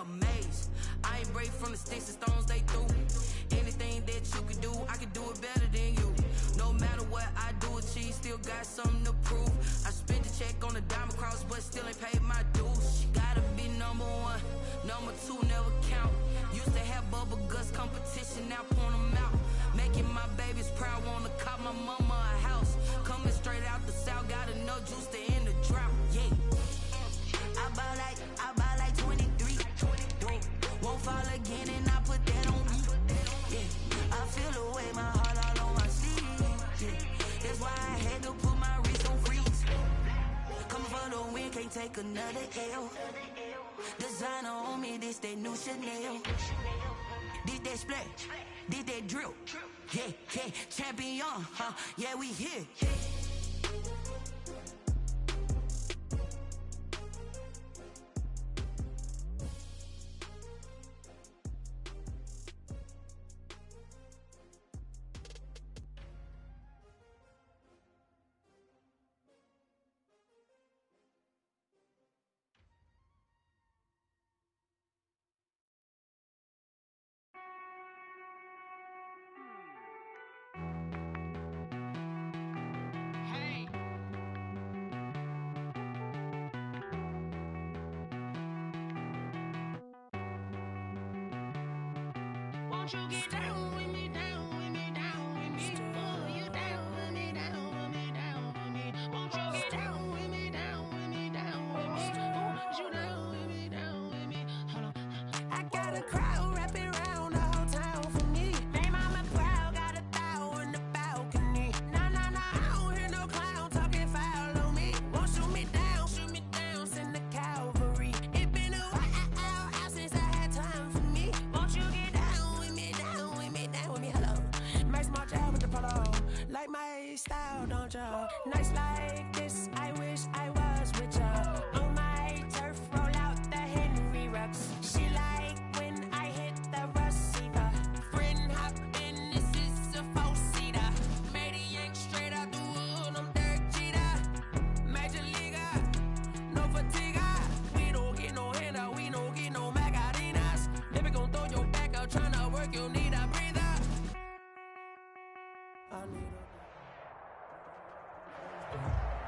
amazed. I ain't brave from the sticks and stones they threw. Anything that you can do, I can do it better than you. No matter what I do, achieve, still got something to prove. I spent the check on the diamond cross, but still ain't paid my dues. Gotta be number one, number two never count. Used to have bubble guts competition, now point them out. Making my babies proud, wanna cop my mama a house. Coming straight out the south, got enough juice to end the drought. Yeah, I buy like 23. Won't fall again, and I put that on me. Yeah, I feel the way, my heart all on my sleeve. Yeah, that's why I had to put my wrist on freeze. Coming for the win, can't take another L. Designer on me, this that new Chanel. Did that splash, did that drill. Yeah, yeah, champion, huh? Yeah, we here. Won't you get down with me, down with me, down with me? Oh, you down with me, down with me, down with me. Won't you get down with me, down with me, down with me? Oh, you down with me, down with me? Hold on. I got a crowd wrapping around the whole town for me. Name I'm a proud, got a bow in the balcony. Nah, I don't hear no clown talking foul on me. Won't shoot me down, send the cavalry. It been a while since I had time for me. Won't you get down with me, down with me, down with me? Hello. Max March out with the polo. Like my style, don't y'all? Nights like this, I wish I was with y'all. On my turf, roll out the Henry Rux. She like when I hit the receiver. Friend hop in, this is a four-seater. Made a yank straight out the wood, I'm Derek Jeter. Major leaguer, no fatigue. We don't get no handout, we don't get no Macarinas. Never gon' throw your back out, tryna work, you'll need a breather.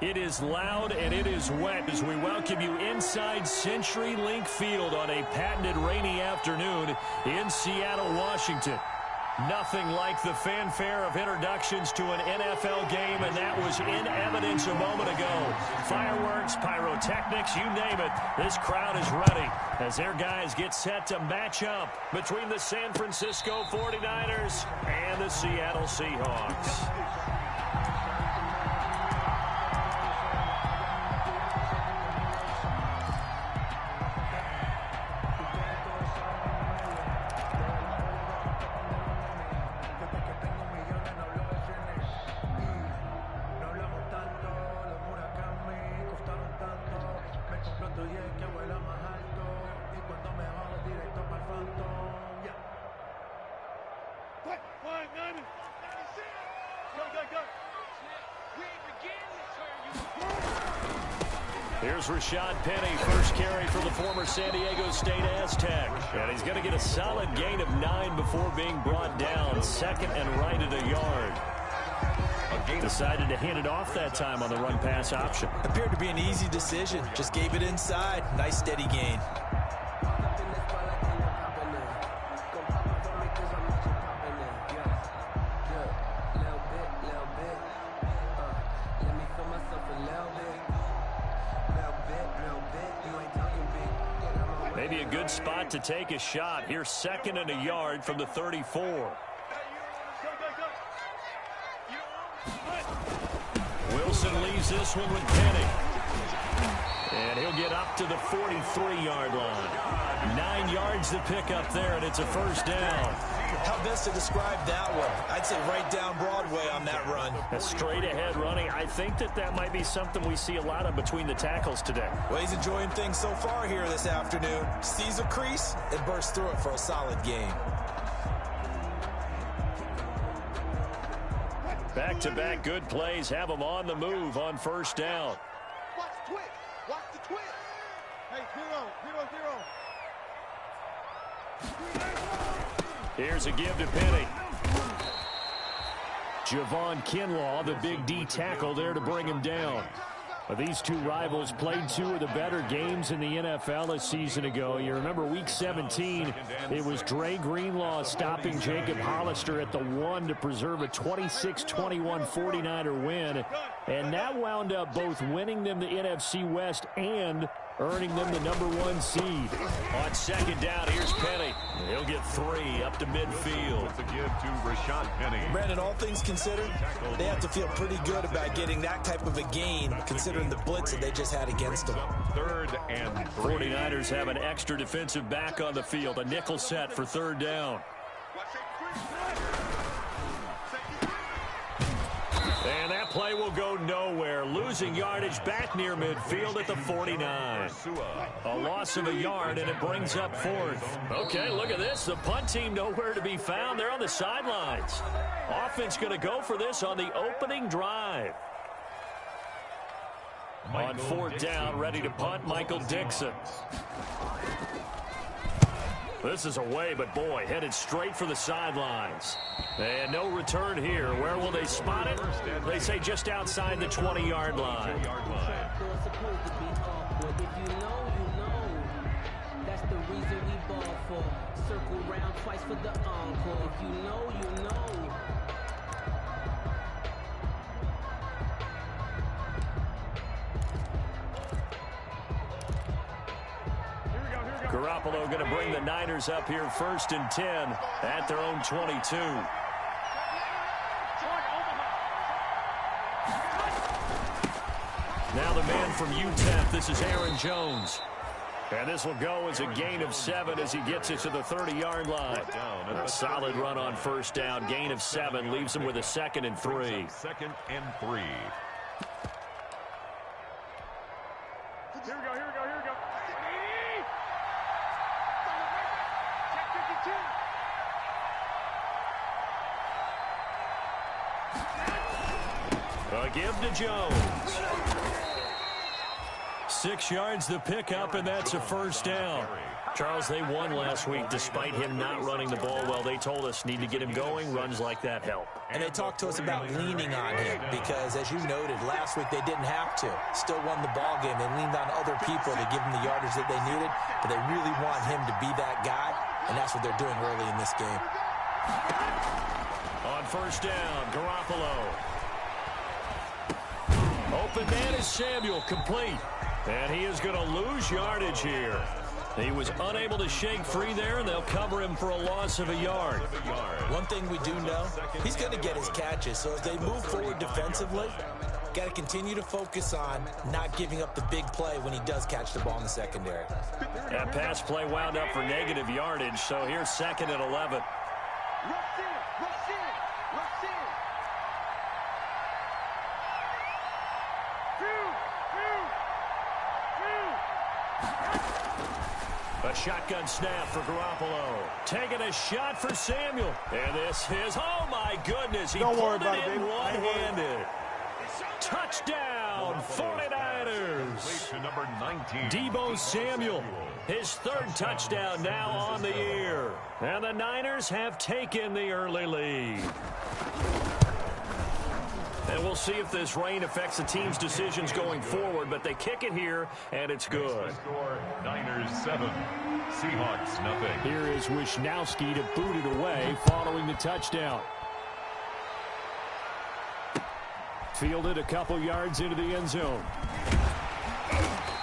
It is loud and it is wet as we welcome you inside CenturyLink Field on a patented rainy afternoon in Seattle, Washington. Nothing like the fanfare of introductions to an NFL game, and that was in evidence a moment ago. Fireworks, pyrotechnics, you name it, this crowd is ready as their guys get set to match up between the San Francisco 49ers and the Seattle Seahawks. Here's Rashad Penny, first carry for the former San Diego State Aztec. And he's going to get a solid gain of 9 before being brought down. Second and right at a yard. Decided to hand it off that time on the run-pass option. Appeared to be an easy decision. Just gave it inside. Nice steady gain. Maybe a good spot to take a shot. Here's second and a yard from the 34. Wilson leaves this one with Penny. And he'll get up to the 43-yard line. 9 yards to pick up there, and it's a first down. How best to describe that one? I'd say right down Broadway on that run. A straight-ahead running. I think that might be something we see a lot of between the tackles today. Well, he's enjoying things so far here this afternoon. Sees a crease and bursts through it for a solid gain. Back-to-back good plays have them on the move on first down. Watch the twitch. Watch the twitch. Hey, 0, 0, 0. Here's a give to Penny. Javon Kinlaw, the big D tackle there to bring him down. These two rivals played two of the better games in the NFL a season ago. You remember Week 17, it was Dre Greenlaw stopping Jacob Hollister at the 1 to preserve a 26-21 49er win. And that wound up both winning them the NFC West and earning them the #1 seed. On second down, here's Penny. He'll get 3 up to midfield. To give to Rashad Penny. Brandon, all things considered, they have to feel pretty good about getting that type of a gain, considering the blitz that they just had against them. 3rd and 3. 49ers have an extra defensive back on the field. A nickel set for 3rd down. And that play will go nowhere. Losing yardage back near midfield at the 49. A loss of a yard, and it brings up 4th. Okay, look at this. The punt team nowhere to be found. They're on the sidelines. Offense going to go for this on the opening drive. On 4th down, ready to punt, Michael Dixon. This is away, but boy, headed straight for the sidelines. And no return here. Where will they spot it? They say just outside the 20-yard line. That's the reason we ball for. Circle round twice for the encore. If you know, you know. Garoppolo going to bring the Niners up here 1st and 10 at their own 22. Now the man from UTEP, this is Aaron Jones. And this will go as a gain of 7 as he gets it to the 30-yard line. A solid run on 1st down. Gain of 7 leaves him with a 2nd and 3. 2nd and 3. Here we go. A give to Jones. 6 yards the pickup, and that's a 1st down. Charles, they won last week despite him not running the ball well. They told us need to get him going. Runs like that help. And they talked to us about leaning on him because, as you noted, last week they didn't have to. Still won the ball game. They leaned on other people to give them the yardage that they needed, but they really want him to be that guy, and that's what they're doing early in this game. On 1st down, Garoppolo. Open man is Samuel, complete. And he is going to lose yardage here. He was unable to shake free there, and they'll cover him for a loss of a yard. One thing we do know, he's going to get his catches. So as they move forward defensively, got to continue to focus on not giving up the big play when he does catch the ball in the secondary. That pass play wound up for negative yardage, so here's 2nd and 11. A shotgun snap for Garoppolo. Taking a shot for Samuel. And this is, oh my goodness, he pulled it in one-handed. Touchdown, 49ers. Number 19. Deebo Samuel, his 3rd touchdown now on the year. And the Niners have taken the early lead. And we'll see if this rain affects the team's decisions going forward, but they kick it here, and it's good. Score, Niners 7, Seahawks nothing. Here is Wisnowski to boot it away following the touchdown. Fielded a couple yards into the end zone.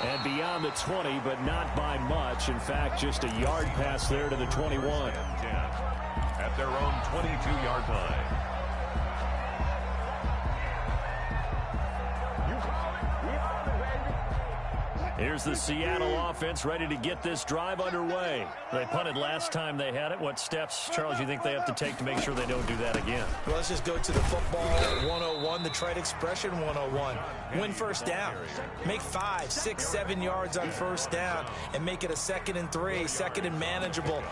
And beyond the 20, but not by much. In fact, just a yard pass there to the 21. At their own 22-yard line. Here's the Seattle offense ready to get this drive underway. They punted last time they had it. What steps, Charles, you think they have to take to make sure they don't do that again? Well, let's just go to the football 101, the trade expression 101. Win 1st down. Make 5, 6, 7 yards on 1st down and make it a 2nd and 3, 2nd and manageable.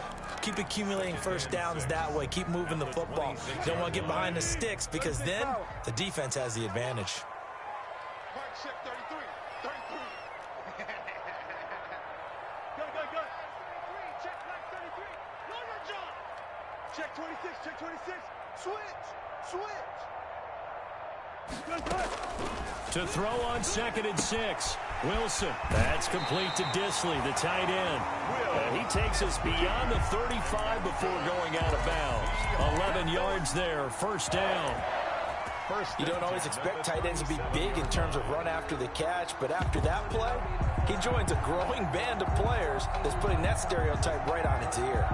Keep accumulating 1st downs that way. Keep moving the football. You don't want to get behind the sticks because then the defense has the advantage. Check 26, check 26. Switch. To throw on 2nd and 6. Wilson. That's complete to Disley, the tight end. And he takes us beyond the 35 before going out of bounds. 11 yards there, first down. You don't always expect tight ends to be big in terms of run after the catch, but after that play, he joins a growing band of players that's putting that stereotype right on its ear.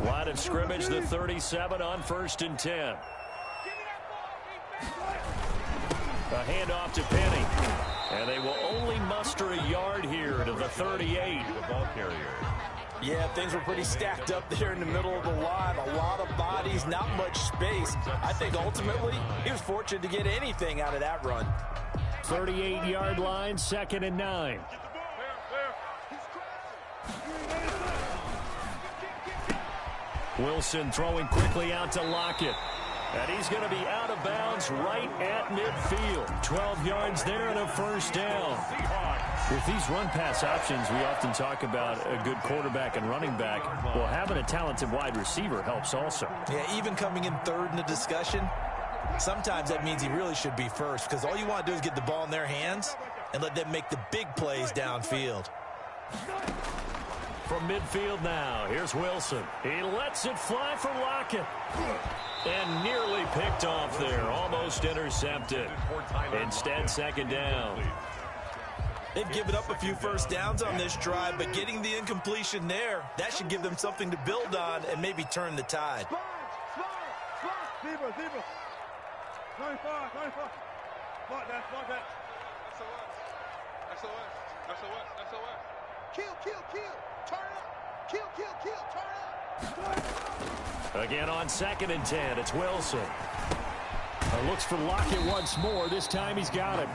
Line of scrimmage, the 37 on 1st and 10. A handoff to Penny. And they will only muster a yard here to the 38. The ball carrier. Yeah, things were pretty stacked up there in the middle of the line. A lot of bodies, not much space. I think ultimately he was fortunate to get anything out of that run. 38-yard line, 2nd and 9. Wilson throwing quickly out to Lockett. And he's going to be out of bounds right at midfield. 12 yards there and a first down. With these run-pass options, we often talk about a good quarterback and running back. Well, having a talented wide receiver helps also. Yeah, even coming in third in the discussion, sometimes that means he really should be first, because all you want to do is get the ball in their hands and let them make the big plays downfield. From midfield now, here's Wilson. He lets it fly for Lockett. And nearly picked off there, almost intercepted. Instead, 2nd down. They've given up a few first downs on this drive, but getting the incompletion there, that should give them something to build on and maybe turn the tide. Zebra. 95. Block that. SOS. Kill. Turn up. Kill. Turn up. Again on 2nd and 10, it's Wilson. Looks for Lockett once more. This time he's got it.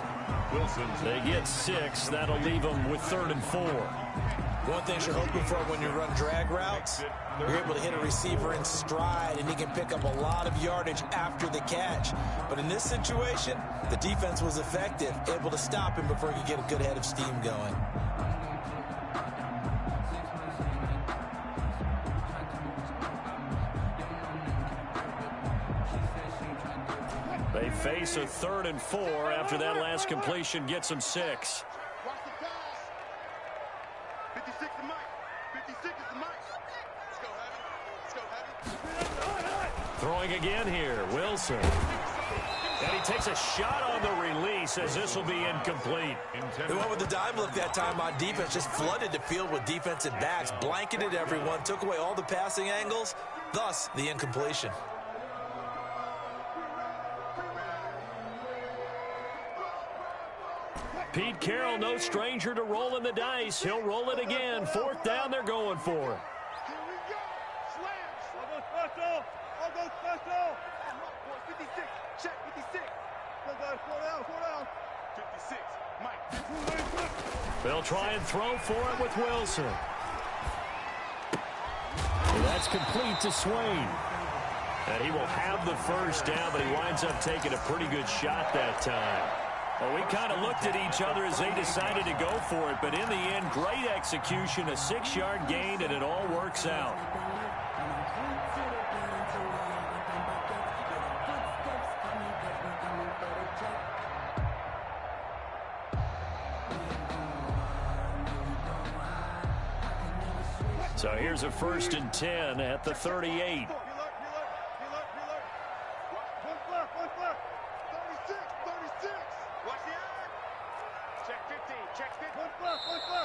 They get 6. That'll leave them with 3rd and 4. One thing you're hoping for when you run drag routes, you're able to hit a receiver in stride, and he can pick up a lot of yardage after the catch. But in this situation, the defense was effective, able to stop him before he could get a good head of steam going. They face a 3rd and 4 after that last completion gets them 6. Watch the pass. 56 is Mike. 56 is Mike. Let's go, Heavy. Throwing again here, Wilson. And he takes a shot on the release as this will be incomplete. They went with the dime look that time on defense, just flooded the field with defensive backs, blanketed everyone, took away all the passing angles, thus the incompletion. Pete Carroll, no stranger to rolling the dice. He'll roll it again. 4th down, they're going for it. Here we go. Slams. I'll go special. 56. Check 56. Slow down. 56. Mike. They'll try and throw for it with Wilson. That's complete to Swain. And he will have the first down, but he winds up taking a pretty good shot that time. Well, we kind of looked at each other as they decided to go for it, but in the end, great execution, a 6-yard gain, and it all works out. So here's a 1st and 10 at the 38.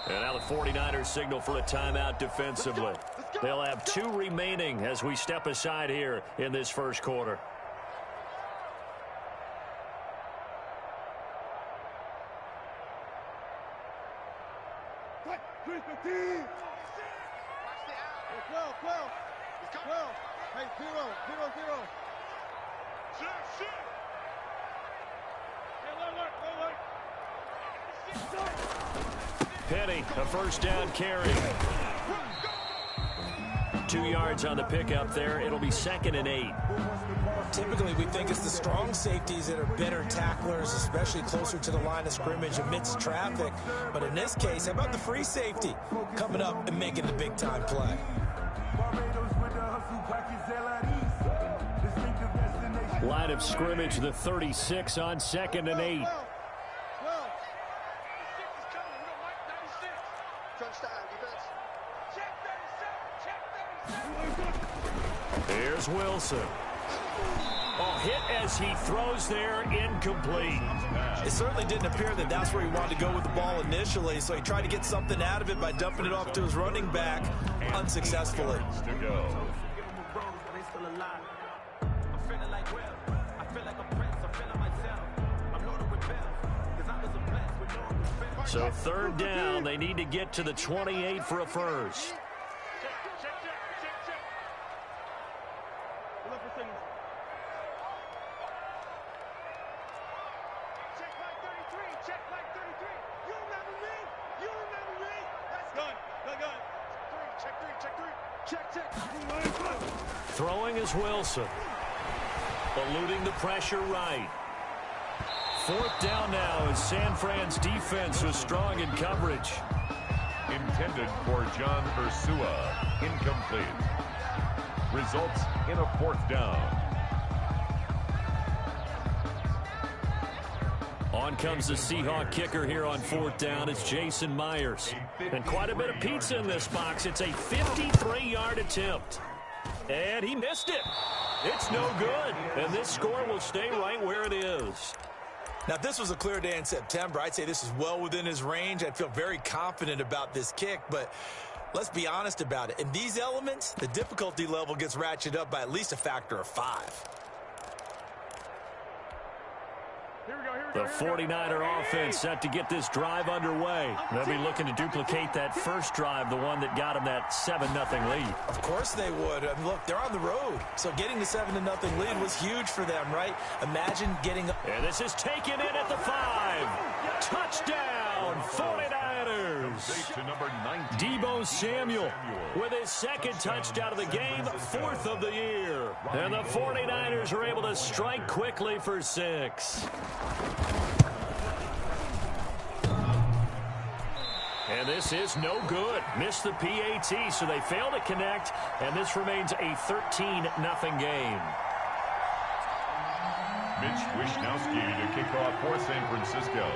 And now the 49ers signal for a timeout defensively. They'll have 2 remaining as we step aside here in this first quarter. Hey, 0. Penny, a first down carry. 2 yards on the pickup there. It'll be 2nd and 8. Typically, we think it's the strong safeties that are better tacklers, especially closer to the line of scrimmage amidst traffic. But in this case, how about the free safety coming up and making the big-time play? Line of scrimmage, the 36 on 2nd and 8. Here's Wilson. Oh, hit as he throws there, incomplete. It certainly didn't appear that that's where he wanted to go with the ball initially, so he tried to get something out of it by dumping it off to his running back unsuccessfully. So 3rd down, they need to get to the 28 for a first. Throwing is Wilson. Eluding the pressure right. 4th down now as San Fran's defense was strong in coverage. Intended for John Ursua. Incomplete. Results in a 4th down. On comes the Seahawk kicker here on 4th down. It's Jason Myers. And quite a bit of pizza in this box. It's a 53-yard attempt. And he missed it. It's no good. And this score will stay right where it is. Now, if this was a clear day in September, I'd say this is well within his range. I'd feel very confident about this kick, but let's be honest about it. In these elements, the difficulty level gets ratcheted up by at least a factor of 5. The 49er offense set to get this drive underway. They'll be looking to duplicate that first drive, the one that got them that 7-0 lead. Of course they would. I mean, look, they're on the road, so getting the 7-0 lead was huge for them, right? Imagine getting... And this is taken in at the 5. Touchdown, 49ers. Deebo Samuel with his 2nd touchdown of the game, 4th of the year. And the 49ers are able to strike quickly for 6. And this is no good. Missed the PAT, so they fail to connect, and this remains a 13-0 game. Mitch Wishnowsky to kick off for San Francisco.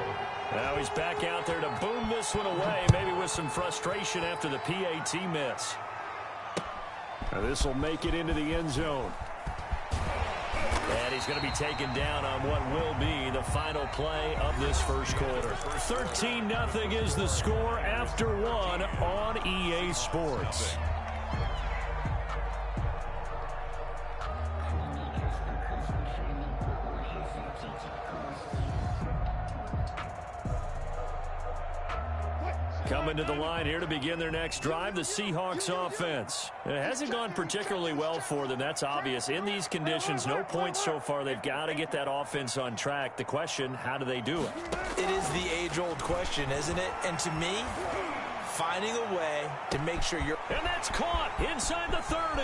Now he's back out there to boom this one away, maybe with some frustration after the PAT miss. Now this will make it into the end zone. And he's going to be taken down on what will be the final play of this first quarter. 13-0 is the score after 1 on EA Sports. Coming to the line here to begin their next drive, the Seahawks offense. It hasn't gone particularly well for them, that's obvious. In these conditions, no points so far. They've got to get that offense on track. The question, how do they do it? It is the age-old question, isn't it? And to me, finding a way to make sure you're... And that's caught inside the 30.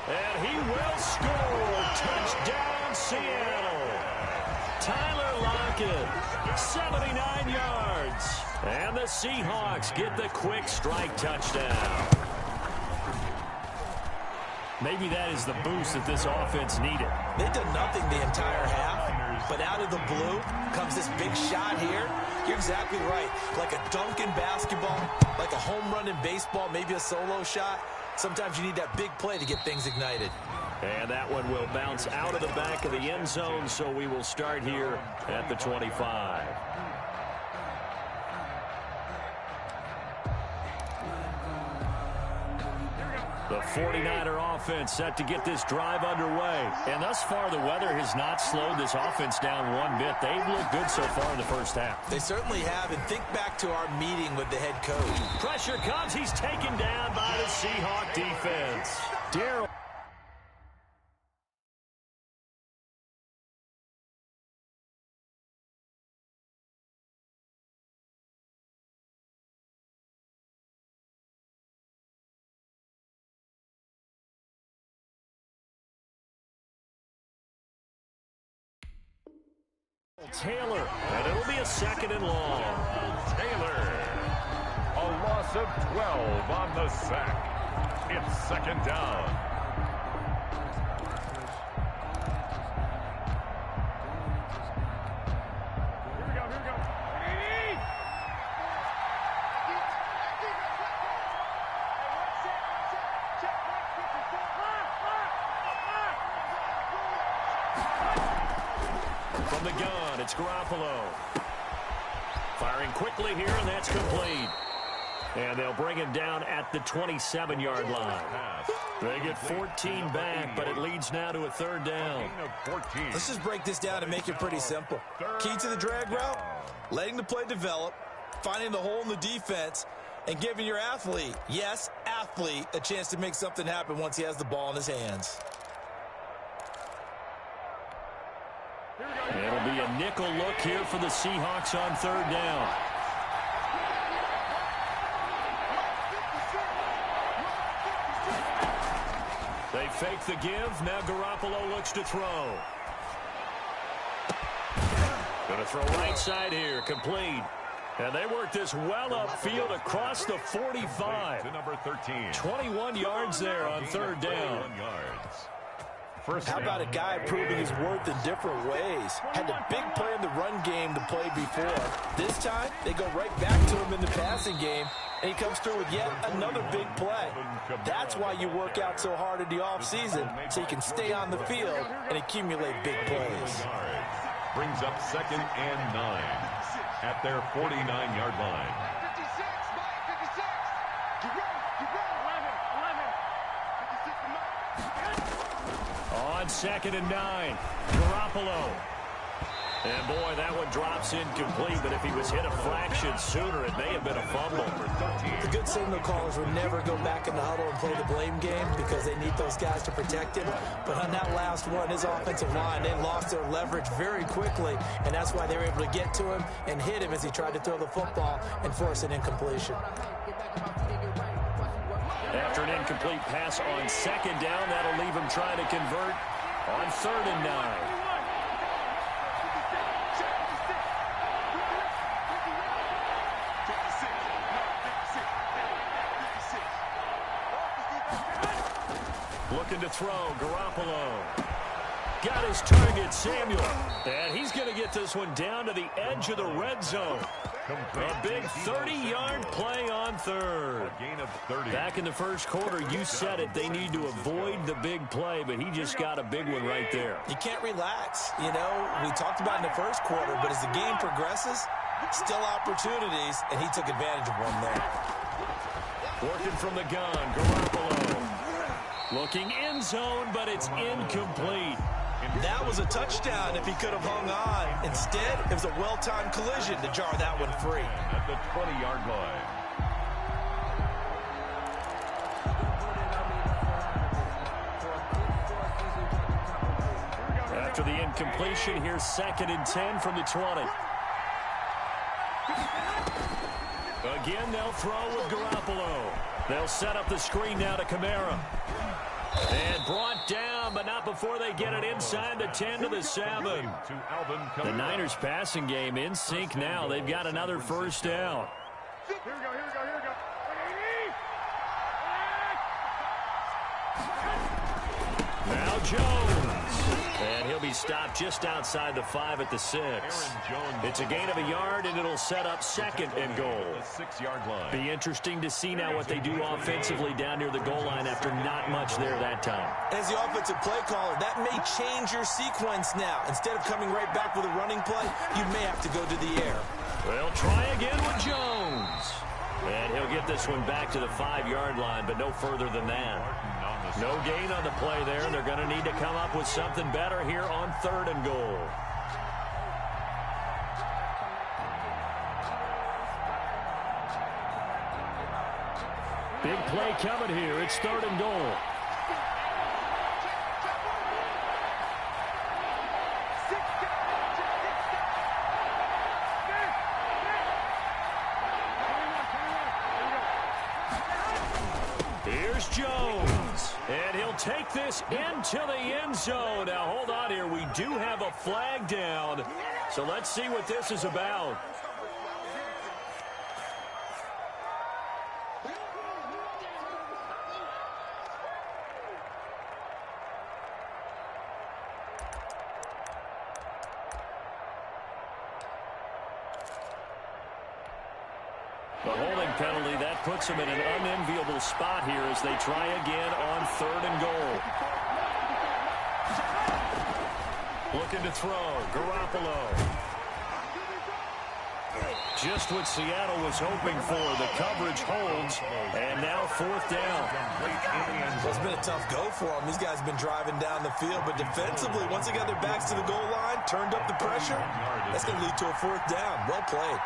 And he will score. Touchdown, Seattle. Tyler Lockett, 79 yards. And the Seahawks get the quick strike touchdown. Maybe that is the boost that this offense needed. They've done nothing the entire half, but out of the blue comes this big shot here. You're exactly right. Like a dunk in basketball, like a home run in baseball, maybe a solo shot. Sometimes you need that big play to get things ignited. And that one will bounce out of the back of the end zone, so we will start here at the 25. The 49er offense set to get this drive underway. And thus far, the weather has not slowed this offense down one bit. They've looked good so far in the first half. They certainly have. And think back to our meeting with the head coach. Pressure comes. He's taken down by the Seahawk defense. Darryl. Taylor, and it'll be a second and long. Taylor. A loss of 12 on the sack. It's second down. From the gun, it's Garoppolo. Firing quickly here, and that's complete. And they'll bring him down at the 27-yard line. They get 14 back, but it leads now to a third down. Let's just break this down and make it pretty simple. Key to the drag route, letting the play develop, finding the hole in the defense, and giving your athlete, yes, athlete, a chance to make something happen once he has the ball in his hands. It'll be a nickel look here for the Seahawks on third down. They fake the give. Now Garoppolo looks to throw. Going to throw right side here. Complete. And they work this well upfield across the 45. To number 13. 21 yards there on third down. How about a guy proving his worth in different ways? Had the big play in the run game to play before. This time, they go right back to him in the passing game, and he comes through with yet another big play. That's why you work out so hard in the offseason, so you can stay on the field and accumulate big plays. Brings up second and 9 at their 49-yard line. 56, Mike, 56. Get ready, 11. 56 to Mike. On second and 9, Garoppolo. And boy, that one drops incomplete, but if he was hit a fraction sooner, it may have been a fumble. The good signal callers will never go back in the huddle and play the blame game because they need those guys to protect him. But on that last one, his offensive line, they lost their leverage very quickly, and that's why they were able to get to him and hit him as he tried to throw the football and force an incompletion. After an incomplete pass on second down, that'll leave him trying to convert on third and 9. Looking to throw, Garoppolo. Got his target, Samuel. And he's going to get this one down to the edge of the red zone. A big 30-yard play on third. Gain of 30. Back in the first quarter, you said it, they need to avoid the big play, but he just got a big one right there. You can't relax. You know, we talked about in the first quarter, but as the game progresses, still opportunities, and he took advantage of one there. Working from the gun, Garoppolo. Looking end zone, but it's incomplete. That was a touchdown if he could have hung on. Instead, it was a well-timed collision to jar that one free. At the 20-yard line. After the incompletion, here's second and 10 from the 20. Again, they'll throw with Garoppolo. They'll set up the screen now to Kamara. And brought down, but not before they get it inside the 10 to the 7. The Niners passing game in sync now. They've got another first down. Here we go. Now Jones. And he'll be stopped just outside the 5 at the 6. It's a gain of a yard, and it'll set up second and goal. The 6-yard line. Be interesting to see now what they do offensively down near the goal line after not much there that time. As the offensive play caller, that may change your sequence now. Instead of coming right back with a running play, you may have to go to the air. They'll try again with Jones. And he'll get this one back to the 5-yard line, but no further than that. No gain on the play there. They're going to need to come up with something better here on third and goal. Big play coming here. It's third and goal. Here's Jones. And he'll take this into the end zone. Now, hold on here. We do have a flag down. So let's see what this is about. The holding penalty, that puts them in an unenviable spot here as they try again on 3rd and goal. Looking to throw, Garoppolo. Just what Seattle was hoping for. The coverage holds, and now 4th down. Well, it's been a tough go for them. These guys have been driving down the field, but defensively, once they got their backs to the goal line, turned up the pressure, that's going to lead to a 4th down. Well played.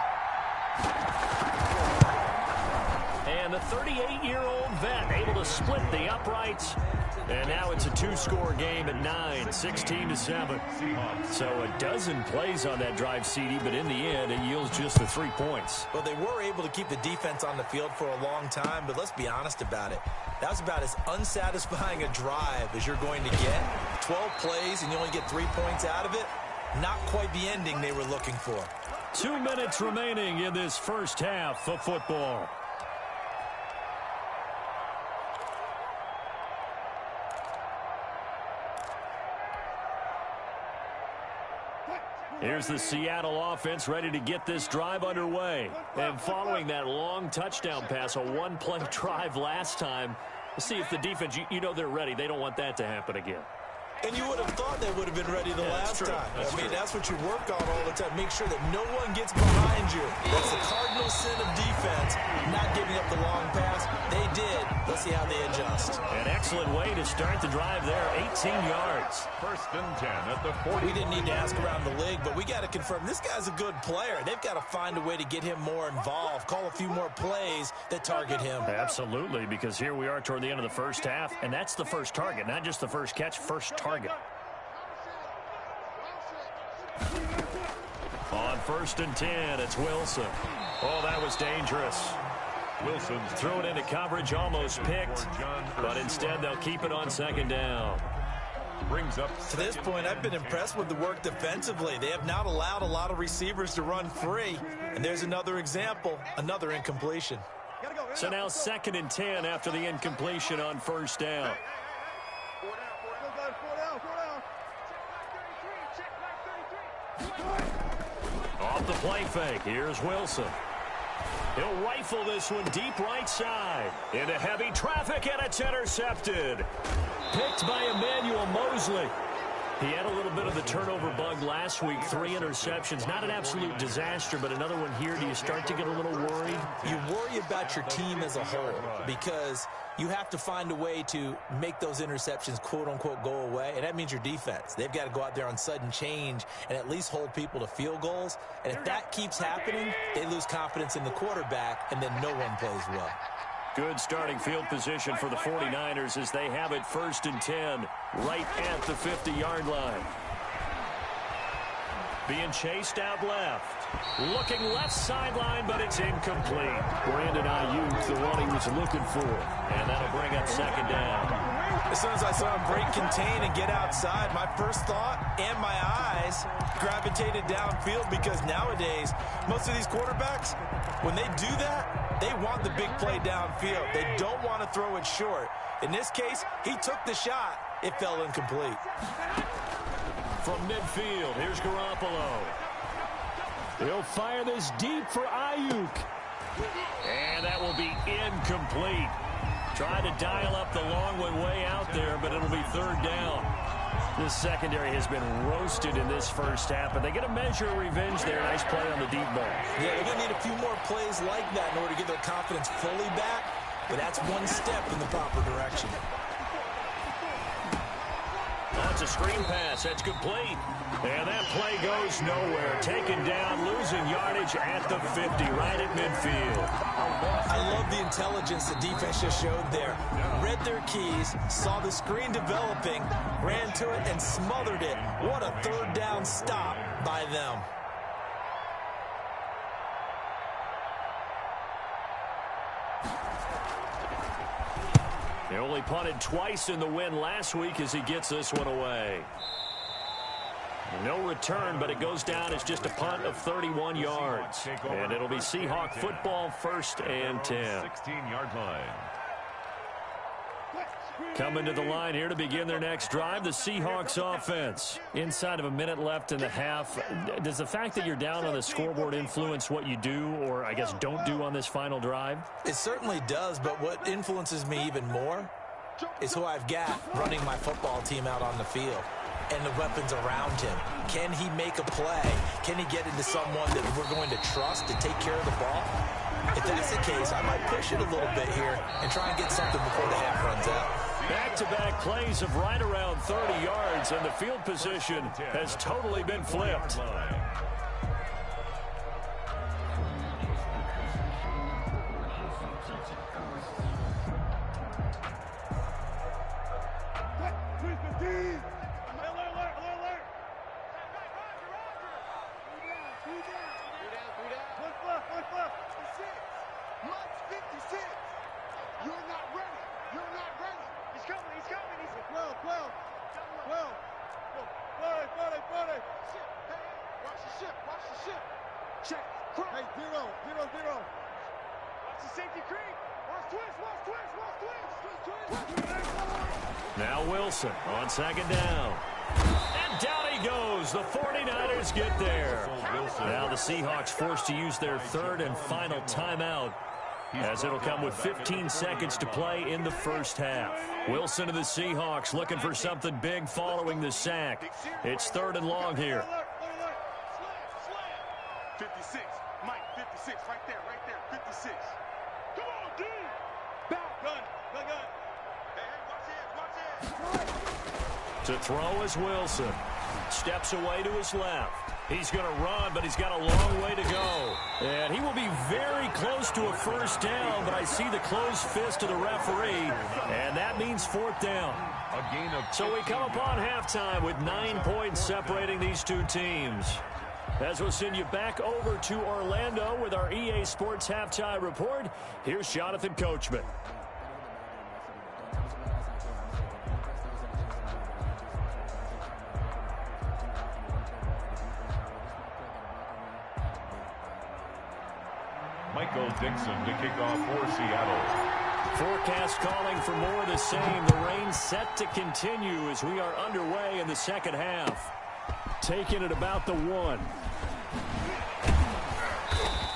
And the 38-year-old vet able to split the uprights. And now it's a 2-score game at 9, 16-7. So a dozen plays on that drive, CD, but in the end, it yields just the 3 points. Well, they were able to keep the defense on the field for a long time, but let's be honest about it. That was about as unsatisfying a drive as you're going to get. 12 plays, and you only get 3 points out of it. Not quite the ending they were looking for. 2 minutes remaining in this first half of football. Here's the Seattle offense ready to get this drive underway. And following that long touchdown pass, a one-play drive last time, let's see if the defense, you know they're ready. They don't want that to happen again. And you would have thought they would have been ready the last time. I mean, that's what you work on all the time. Make sure that no one gets behind you. That's the cardinal sin of defense, not giving up the long pass. They did. Let's see how they adjust. An excellent way to start the drive there, 18 yards. 1st and 10 at the 40. We didn't need to ask around the league, but we got to confirm this guy's a good player. They've got to find a way to get him more involved, call a few more plays that target him. Absolutely, because here we are toward the end of the first half, and that's the first target, not just the first catch, first target. On 1st and 10, it's Wilson. Oh, that was dangerous. Wilson threw it into coverage, almost picked, but instead they'll keep it on 2nd down. Brings up to this point, I've been impressed with the work defensively. They have not allowed a lot of receivers to run free. And there's another example, another incompletion. So now 2nd and 10 after the incompletion on 1st down. Off the play fake, here's Wilson. He'll rifle this one deep right side. Into heavy traffic, and it's intercepted. Picked by Emmanuel Mosley. He had a little bit of the turnover bug last week, 3 interceptions. Not an absolute disaster, but another one here. Do you start to get a little worried? You worry about your team as a whole because you have to find a way to make those interceptions, quote-unquote, go away, and that means your defense. They've got to go out there on sudden change and at least hold people to field goals. And if that keeps happening, they lose confidence in the quarterback, and then no one plays well. Good starting field position for the 49ers as they have it 1st and 10 right at the 50-yard line. Being chased out left. Looking left sideline, but it's incomplete. Brandon Ayuk, the one he was looking for. And that'll bring up 2nd down. As soon as I saw him break contain and get outside, my first thought and my eyes gravitated downfield because nowadays, most of these quarterbacks, when they do that, they want the big play downfield. They don't want to throw it short. In this case, he took the shot. It fell incomplete. From midfield, here's Garoppolo. He'll fire this deep for Ayuk. And that will be incomplete. Try to dial up the long one way out there, but it'll be 3rd down. This secondary has been roasted in this first half, but they get a measure of revenge there. Nice play on the deep ball. Yeah, they're going to need a few more plays like that in order to get their confidence fully back, but that's one step in the proper direction. Oh, it's a screen pass. That's complete. And that play goes nowhere. Taken down, losing yardage at the 50, right at midfield. I love the intelligence the defense just showed there. Read their keys, saw the screen developing, ran to it, and smothered it. What a 3rd down stop by them. He only punted twice in the win last week as he gets this one away. No return, but it goes down as just a punt of 31 yards. And it'll be Seahawk football, 1st and 10. 16-yard line. Coming to the line here to begin their next drive, the Seahawks offense. Inside of a minute left in the half. Does the fact that you're down on the scoreboard influence what you do, or I guess don't do on this final drive? It certainly does, but what influences me even more is who I've got running my football team out on the field and the weapons around him. Can he make a play? Can he get into someone that we're going to trust to take care of the ball? If that's the case, I might push it a little bit here and try and get something before the half runs out. Back-to-back plays of right around 30 yards, and the field position has totally been flipped. Now Wilson on 2nd down. And down he goes. The 49ers get there. Now the Seahawks forced to use their 3rd and final timeout, as it'll come with 15 seconds to play in the first half. Wilson and the Seahawks looking for something big following the sack. It's 3rd and long here. 56. Mike, 56. Right there. 56. Come on, D. Back. Gun. To throw is Wilson. Steps away to his left. He's going to run, but he's got a long way to go. And he will be very close to a first down, but I see the closed fist of the referee, and that means 4th down. A gain of so we come upon halftime with 9 points separating these two teams. As we'll send you back over to Orlando with our EA Sports Halftime Report, here's Jonathan Coachman. Michael Dixon to kick off for Seattle. Forecast calling for more of the same. The rain set to continue as we are underway in the second half. Taking it about the 1.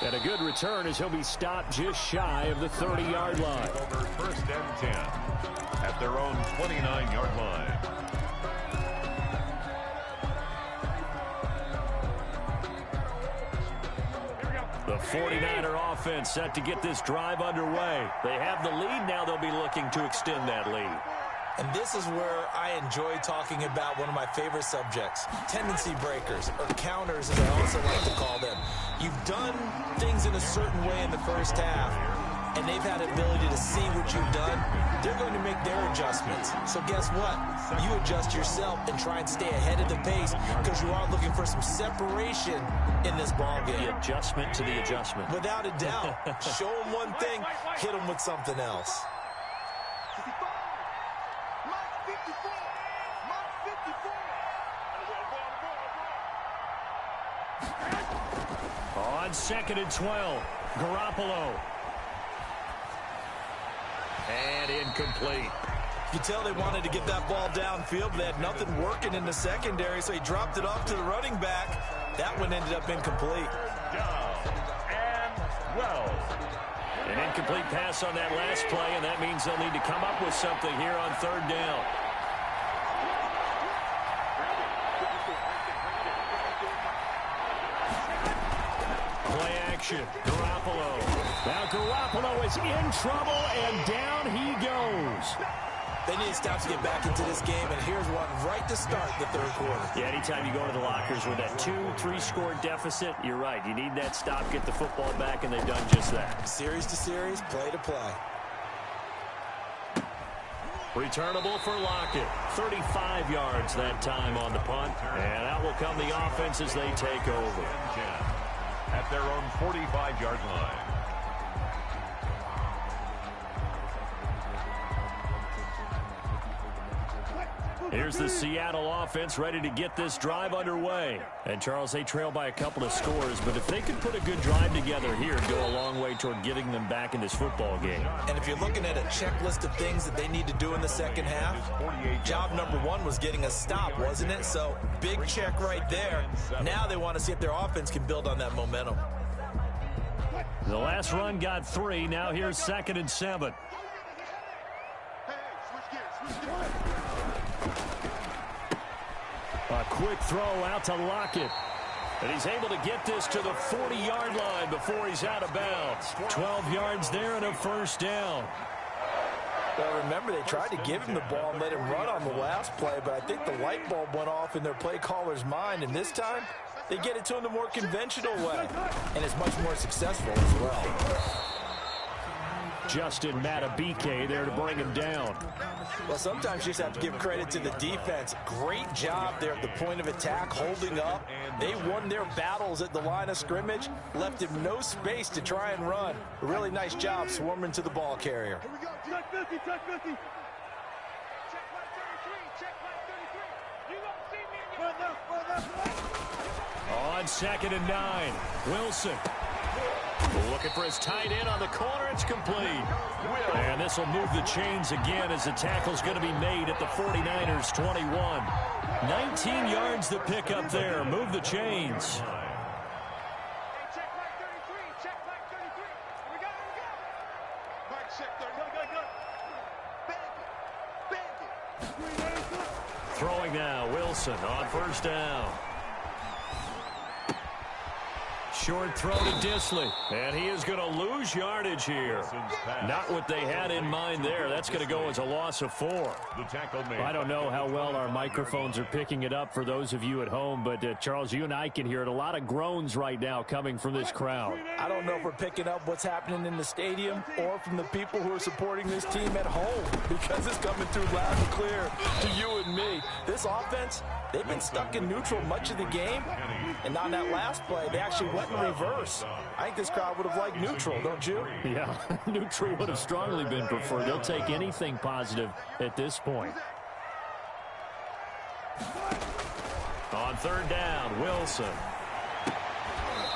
And a good return as he'll be stopped just shy of the 30-yard line. Over 1st and 10 at their own 29-yard line. The 49er offense set to get this drive underway. They have the lead. Now they'll be looking to extend that lead. And this is where I enjoy talking about one of my favorite subjects, tendency breakers, or counters as I also like to call them. You've done things in a certain way in the first half, and they've had the ability to see what you've done. They're going to make their adjustments. So guess what? You adjust yourself and try and stay ahead of the pace because you are looking for some separation in this ball game. The adjustment to the adjustment. Without a doubt. Show them one thing, hit them with something else. On 2nd and 12, Garoppolo. And incomplete. You tell they wanted to get that ball downfield, but they had nothing working in the secondary, so he dropped it off to the running back. That one ended up incomplete. Down and 12. An incomplete pass on that last play, and that means they'll need to come up with something here on 3rd down. Play action. Garoppolo. Now Garoppolo is in trouble, and down he goes. They need to stop to get back into this game, and here's one right to start the 3rd quarter. Yeah, anytime you go to the lockers with that 2-3 score deficit, you're right. You need that stop, get the football back, and they've done just that. Series to series, play to play. Returnable for Lockett. 35 yards that time on the punt. And out will come the offense as they take over. At their own 45-yard line. Here's the Seattle offense ready to get this drive underway. And, Charles, they trail by a couple of scores, but if they could put a good drive together here, it'd go a long way toward getting them back in this football game. And if you're looking at a checklist of things that they need to do in the second half, job number one was getting a stop, wasn't it? So, big check right there. Now they want to see if their offense can build on that momentum. The last run got 3. Now here's 2nd and 7. A quick throw out to Lockett. And he's able to get this to the 40-yard line before he's out of bounds. 12 yards there and a first down. Well, remember, they tried to give him the ball and let him run on the last play, but I think the light bulb went off in their play caller's mind, and this time they get it to him the more conventional way, and it's much more successful as well. Justin Matabike there to bring him down. Well, sometimes you just have to give credit to the defense. Great job there at the point of attack, holding up. They won their battles at the line of scrimmage, left him no space to try and run. A really nice job swarming to the ball carrier. Here we go. Check 50, check 50. On 2nd and 9, Wilson. Looking for his tight end on the corner. It's complete. And this will move the chains again as the tackle's going to be made at the 49ers 21. 19 yards to pick up there. Move the chains. Throwing now, Wilson on first down. Short throw to Disley, and he is going to lose yardage here. Not what they had in mind there. That's going to go as a loss of 4. I don't know how well our microphones are picking it up for those of you at home, but Charles, you and I can hear it. A lot of groans right now coming from this crowd. I don't know if we're picking up what's happening in the stadium or from the people who are supporting this team at home, because it's coming through loud and clear to you and me. This offense, they've been stuck in neutral much of the game, and on that last play, they actually went in reverse. I think this crowd would have liked neutral, don't you? Yeah, neutral would have strongly been preferred. They'll take anything positive at this point. On 3rd down, Wilson.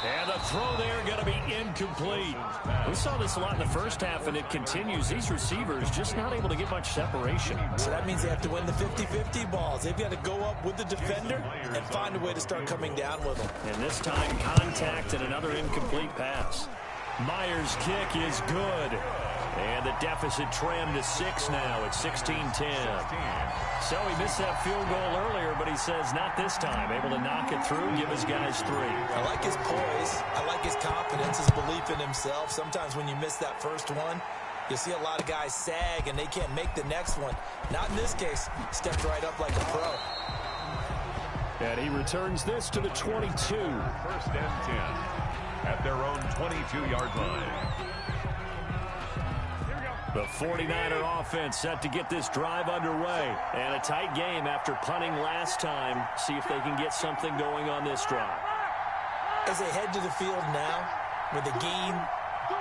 And the throw there going to be incomplete. We saw this a lot in the first half, and it continues. These receivers just not able to get much separation. So that means they have to win the 50-50 balls. They've got to go up with the defender and find a way to start coming down with them. And this time, contact and another incomplete pass. Myers' kick is good. And the deficit trimmed to 6 now at 16-10. So he missed that field goal earlier, but he says not this time. Able to knock it through, give his guys 3. I like his poise. I like his confidence, his belief in himself. Sometimes when you miss that first one, you see a lot of guys sag and they can't make the next one. Not in this case. Stepped right up like a pro. And he returns this to the 22. 1st and 10 at their own 22-yard line. The 49er offense set to get this drive underway. And a tight game after punting last time. See if they can get something going on this drive. As they head to the field now, with the game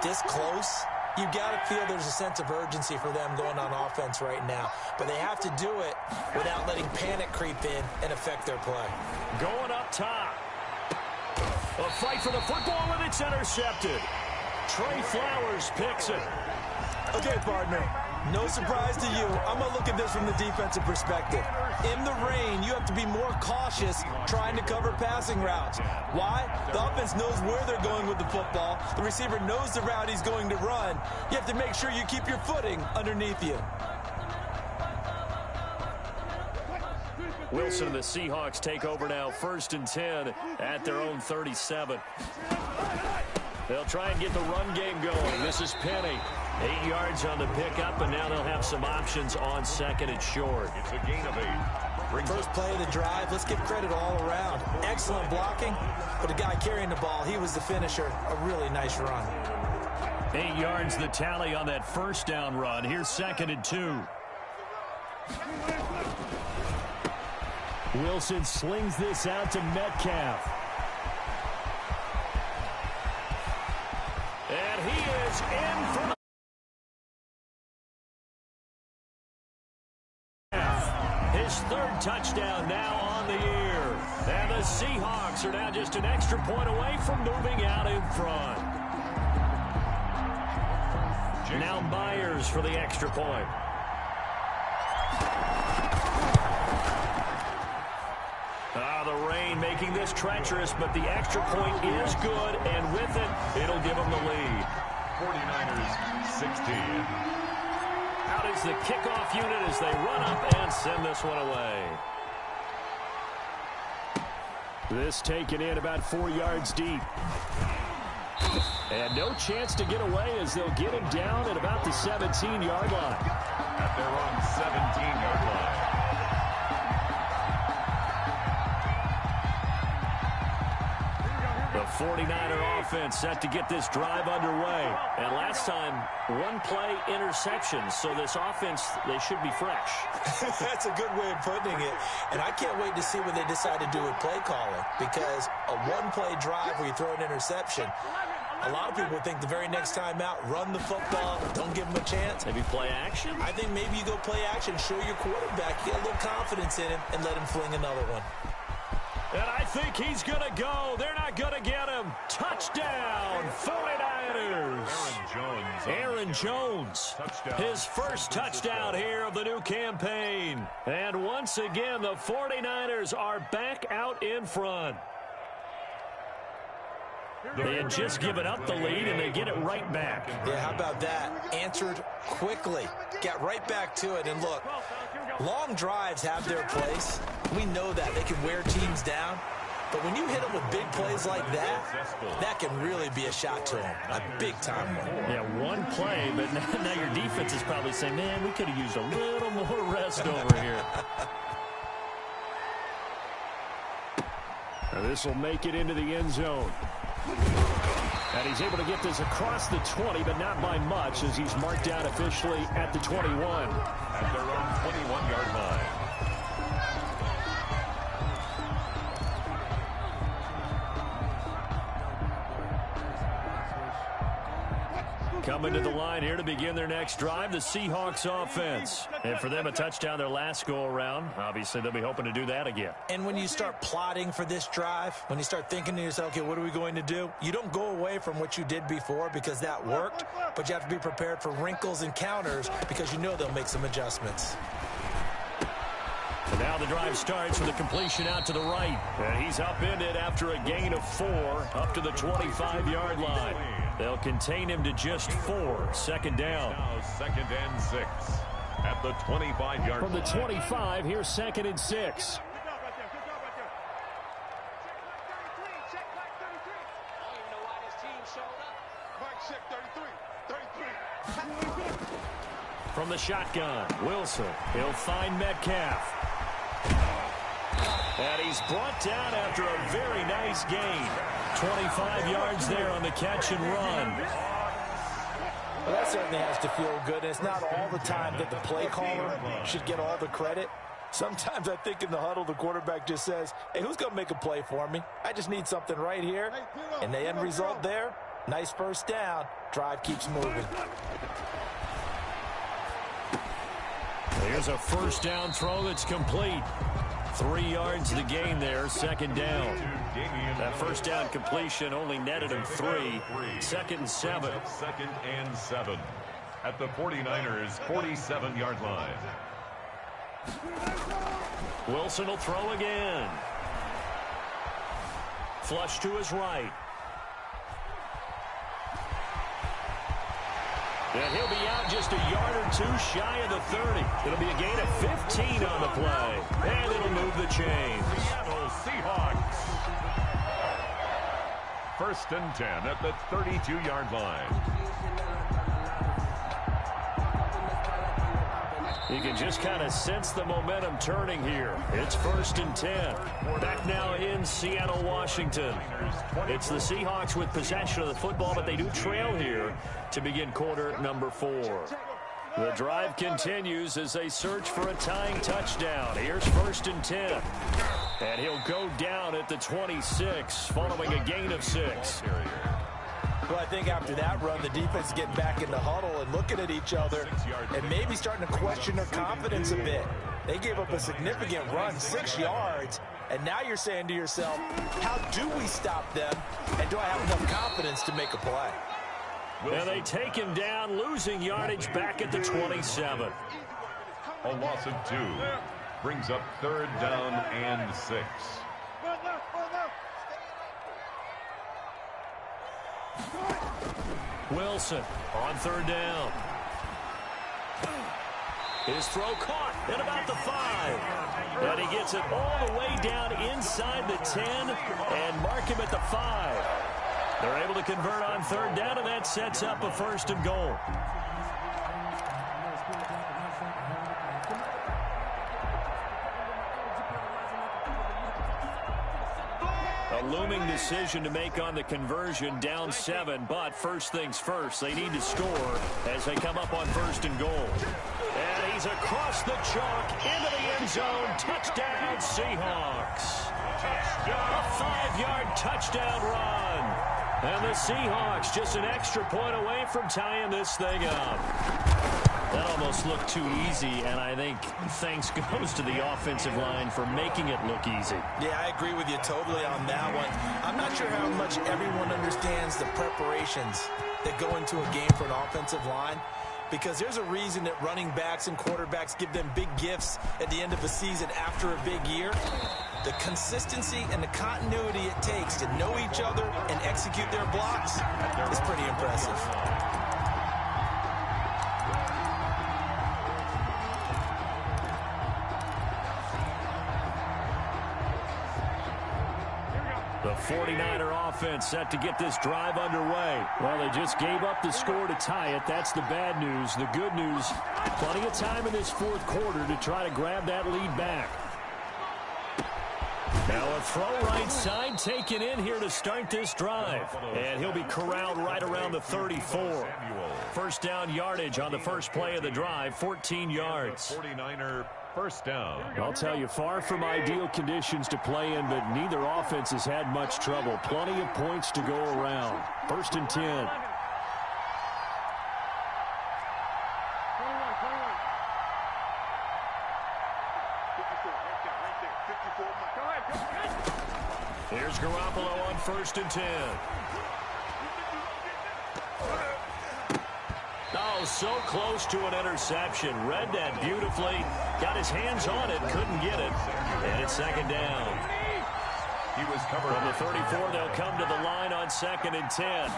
this close, you got to feel there's a sense of urgency for them going on offense right now. But they have to do it without letting panic creep in and affect their play. Going up top. A fight for the football, and it's intercepted. Trey Flowers picks it. Okay, partner, no surprise to you. I'm going to look at this from the defensive perspective. In the rain, you have to be more cautious trying to cover passing routes. Why? The offense knows where they're going with the football. The receiver knows the route he's going to run. You have to make sure you keep your footing underneath you. Wilson and the Seahawks take over now, 1st and 10 at their own 37. They'll try and get the run game going. This is Penny. 8 yards on the pickup, and now they'll have some options on 2nd and short. It's a gain of 8. First play of the drive, let's give credit all around. Excellent blocking, but the guy carrying the ball, he was the finisher. A really nice run. 8 yards the tally on that first down run. Here's 2nd and 2. Wilson slings this out to Metcalf. And he is in for his third touchdown now on the year. And the Seahawks are now just an extra point away from moving out in front. Now Myers for the extra point. The rain making this treacherous, but the extra point is good, and with it, it'll give them the lead. 49ers 16. Out is the kickoff unit as they run up and send this one away. This taken in about 4 yards deep. And no chance to get away as they'll get him down at about the 17-yard line. At their own 17-yard line. The 49er offense set to get this drive underway. And last time, one-play interception. So this offense, they should be fresh. That's a good way of putting it. And I can't wait to see what they decide to do with play calling. Because a one-play drive where you throw an interception, a lot of people think the very next time out, run the football, don't give them a chance. Maybe play action? I think maybe you go play action, show your quarterback, get a little confidence in him, and let him fling another one. And I think he's going to go. They're not going to get him. Touchdown, 49ers. Aaron Jones. His first touchdown here of the new campaign. And once again, the 49ers are back out in front. They had just given up the lead, and they get it right back. Yeah, how about that? Answered quickly. Got right back to it. And look, long drives have their place. We know that. They can wear teams down. But when you hit them with big plays like that, that can really be a shot to them. A big-time one. Yeah, one play, but now your defense is probably saying, man, we could have used a little more rest over here. Now this will make it into the end zone. And he's able to get this across the 20, but not by much, as he's marked out officially at the 21. At their own 21-yard line. Coming to the line here to begin their next drive, the Seahawks offense. And for them, a touchdown their last go-around. Obviously, they'll be hoping to do that again. And when you start plotting for this drive, when you start thinking to yourself, okay, what are we going to do? You don't go away from what you did before because that worked, but you have to be prepared for wrinkles and counters because you know they'll make some adjustments. And now the drive starts with a completion out to the right. And he's upended after a gain of 4 up to the 25-yard line. They'll contain him to just 4. Second down. Now 2nd and 6 at the 25-yard line. From the 25, here's 2nd and 6. From the shotgun, Wilson. He'll find Metcalf. And he's brought down after a very nice gain. 25 yards there on the catch and run. Well, that certainly has to feel good. And it's not all the time that the play caller should get all the credit. Sometimes I think in the huddle, the quarterback just says, hey, who's going to make a play for me? I just need something right here. And the end result there, nice first down. Drive keeps moving. Here's a first down throw that's complete. 3 yards to the gain there, second down. That first down completion only netted him 3. 2nd and 7. 2nd and 7 at the 49ers' 47-yard line. Wilson will throw again. Flush to his right. And he'll be out just a yard or 2 shy of the 30. It'll be a gain of 15 on the play. And it'll move the chains. Seattle Seahawks. 1st and 10 at the 32-yard line. You can just kind of sense the momentum turning here. It's 1st and 10. Back now in Seattle, Washington. It's the Seahawks with possession of the football, but they do trail here to begin quarter number 4. The drive continues as they search for a tying touchdown. Here's 1st and 10. And he'll go down at the 26, following a gain of 6. Well, I think after that run, the defense getting back in the huddle and looking at each other and maybe starting to question their confidence a bit. They gave up a significant run, 6 yards, and now you're saying to yourself, how do we stop them, and do I have enough confidence to make a play? And they take him down, losing yardage back at the 27. A loss of 2 brings up 3rd down and 6. Wilson on 3rd down. His throw caught at about the 5. And he gets it all the way down inside the 10 and mark him at the 5. They're able to convert on 3rd down, and that sets up a 1st and goal. A looming decision to make on the conversion, down 7, but first things first, they need to score as they come up on 1st and goal. And he's across the chalk into the end zone. Touchdown, Seahawks. A 5-yard touchdown run. And the Seahawks just an extra point away from tying this thing up. That almost looked too easy, and I think thanks goes to the offensive line for making it look easy. Yeah, I agree with you totally on that one. I'm not sure how much everyone understands the preparations that go into a game for an offensive line, because there's a reason that running backs and quarterbacks give them big gifts at the end of a season after a big year. The consistency and the continuity it takes to know each other and execute their blocks is pretty impressive. The 49er offense set to get this drive underway. Well, they just gave up the score to tie it. That's the bad news. The good news, plenty of time in this 4th quarter to try to grab that lead back. Now a throw right side taken in here to start this drive. And he'll be corralled right around the 34. 1st down yardage on the first play of the drive, 14 yards. 49er 1st down. I'll tell you, far from ideal conditions to play in, but neither offense has had much trouble. Plenty of points to go around. 1st and 10. Here's Garoppolo on 1st and 10. Oh, so close to an interception. Read that beautifully. Got his hands on it, couldn't get it. And it's 2nd down. He was covered. From the 34, they'll come to the line on 2nd and 10.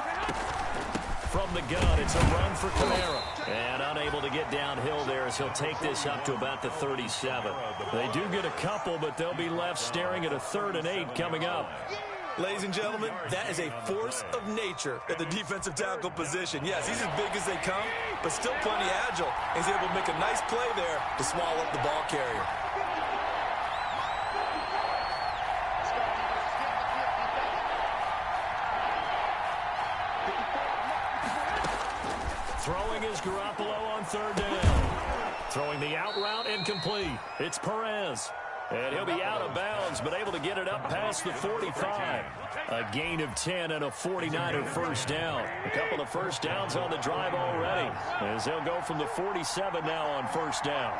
From the gun, it's a run for Kamara. And unable to get downhill there as he'll take this up to about the 37. They do get a couple, but they'll be left staring at a 3rd and 8 coming up. Ladies and gentlemen, that is a force of nature at the defensive tackle position. Yes, he's as big as they come, but still plenty agile. He's able to make a nice play there to swallow up the ball carrier. Throwing is Garoppolo on 3rd down. Throwing the out route incomplete. It's Perez. And he'll be out of bounds, but able to get it up past the 45. A gain of 10 and a 49er 1st down. A couple of 1st downs on the drive already, as they'll go from the 47 now on 1st down.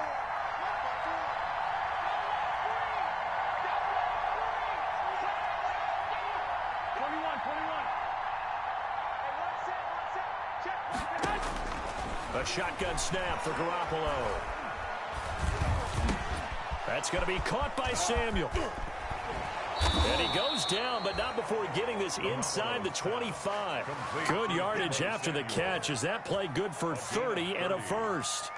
A shotgun snap for Garoppolo. That's going to be caught by Samuel. And he goes down, but not before getting this inside the 25. Good yardage after the catch. Is that play good for 30 and a 1st?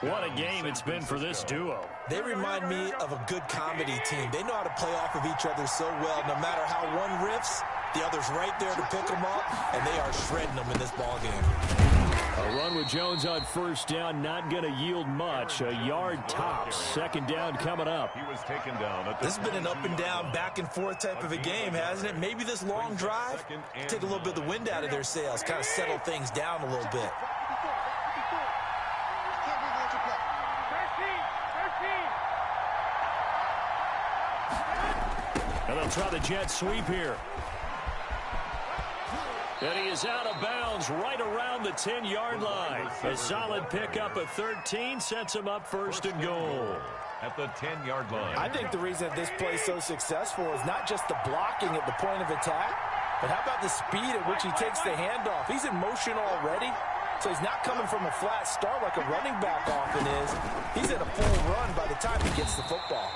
What a game it's been for this duo. They remind me of a good comedy team. They know how to play off of each other so well. No matter how one riffs, the other's right there to pick them up, and they are shredding them in this ball game. A run with Jones on 1st down, not going to yield much. A yard tops. 2nd down coming up. He was taken down. This has been an up and down, back and forth type of a game, hasn't it? Maybe this long drive, take a little bit of the wind out of their sails, kind of settle things down a little bit. And they'll try the jet sweep here. And he is out of bounds right around the 10-yard line. A solid pickup of 13 sets him up 1st and goal. at the 10-yard line. I think the reason that this play is so successful is not just the blocking at the point of attack, but how about the speed at which he takes the handoff? He's in motion already, so he's not coming from a flat start like a running back often is. He's at a full run by the time he gets the football.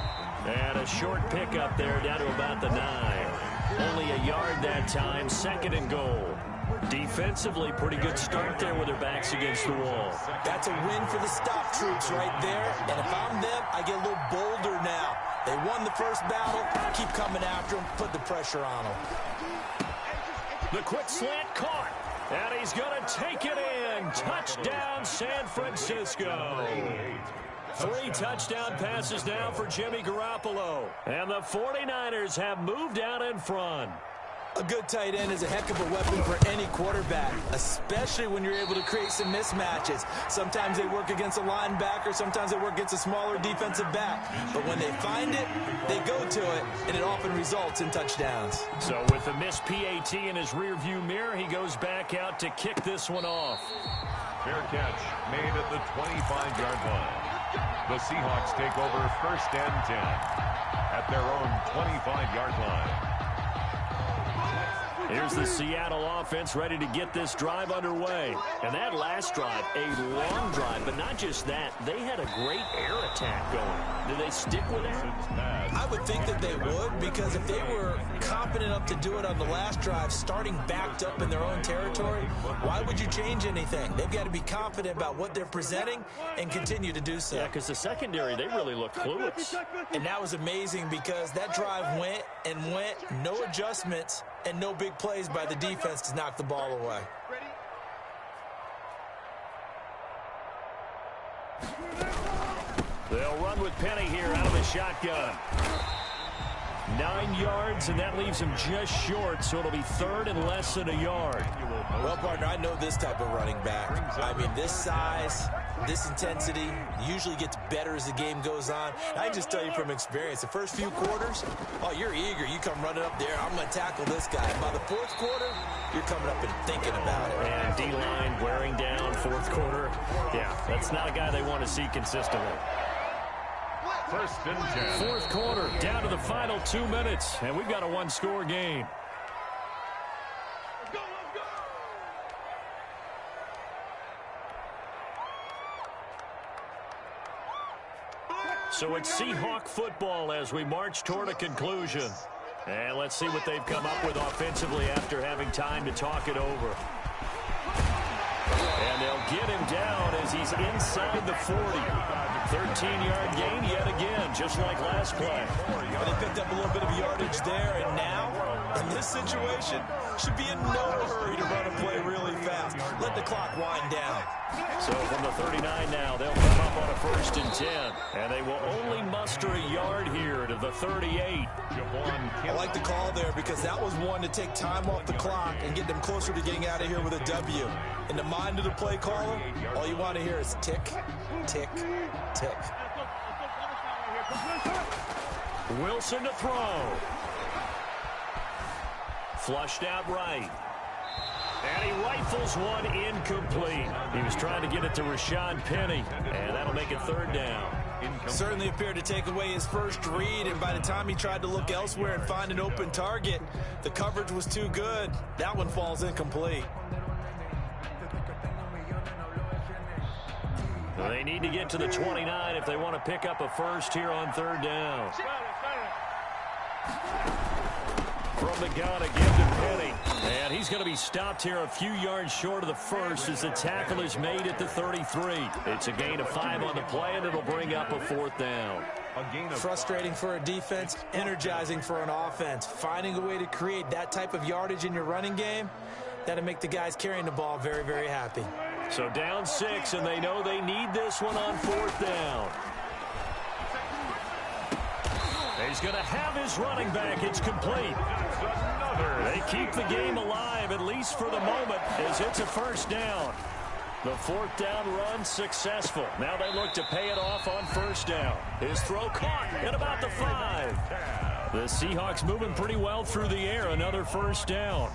And a short pickup there down to about the 9. Only a yard that time, 2nd and goal. Defensively, pretty good start there with their backs against the wall. That's a win for the stop troops right there. And if I'm them, I get a little bolder now. They won the first battle. Keep coming after them. Put the pressure on them. The quick slant caught. And he's going to take it in. Touchdown, San Francisco. 3 touchdown passes now for Jimmy Garoppolo. And the 49ers have moved out in front. A good tight end is a heck of a weapon for any quarterback, especially when you're able to create some mismatches. Sometimes they work against a linebacker, sometimes they work against a smaller defensive back. But when they find it, they go to it, and it often results in touchdowns. So with the missed PAT in his rearview mirror, he goes back out to kick this one off. Fair catch made at the 25-yard line. The Seahawks take over 1st and 10 at their own 25-yard line. Here's the Seattle offense ready to get this drive underway. And that last drive, a long drive, but not just that. They had a great air attack going. Did they stick with it? I would think that they would, because if they were confident enough to do it on the last drive, starting backed up in their own territory, why would you change anything? They've got to be confident about what they're presenting and continue to do so. Yeah, because the secondary, they really looked clueless. And that was amazing because that drive went and went, no adjustments, and no big plays by the defense to knock the ball away. They'll run with Penny here out of the shotgun. 9 yards, and that leaves him just short, so it'll be 3rd and less than a yard. Well, partner, I know this type of running back. I mean, this size, this intensity usually gets better as the game goes on. And I can just tell you from experience, the first few quarters, oh, you're eager. You come running up there, I'm going to tackle this guy. By the 4th quarter, you're coming up and thinking about it. And D-line wearing down 4th quarter. Yeah, that's not a guy they want to see consistently. 1st and 10. 4th quarter, down to the final 2 minutes, and we've got a 1-score game. So it's Seahawk football as we march toward a conclusion. And let's see what they've come up with offensively after having time to talk it over. And they'll get him down as he's inside the 40. 13-yard gain yet again, just like last play. Well, they picked up a little bit of yardage there, and now, in this situation, should be in no hurry to run a play really fast. Let the clock wind down. So from the 39 now, they'll come up on a 1st and 10. And they will only muster a yard here to the 38. I like the call there because that was one to take time off the clock and get them closer to getting out of here with a W. In the mind of the play caller, all you want to hear is tick, tick, tick. Wilson to throw. Flushed out right. And he rifles one incomplete. He was trying to get it to Rashad Penny, and that'll make it 3rd down. Certainly appeared to take away his first read, and by the time he tried to look elsewhere and find an open target, the coverage was too good. That one falls incomplete. They need to get to the 29 if they want to pick up a first here on 3rd down. From the gun again to Penny. And he's going to be stopped here a few yards short of the first as the tackle is made at the 33. It's a gain of 5 on the play, and it'll bring up a 4th down. Frustrating for a defense, energizing for an offense. Finding a way to create that type of yardage in your running game, that'll make the guys carrying the ball very, very happy. So down 6, and they know they need this one on 4th down. He's going to have his running back. It's complete. They keep the game alive, at least for the moment, as it's a 1st down. The 4th down run successful. Now they look to pay it off on 1st down. His throw caught at about the 5. The Seahawks moving pretty well through the air. Another 1st down.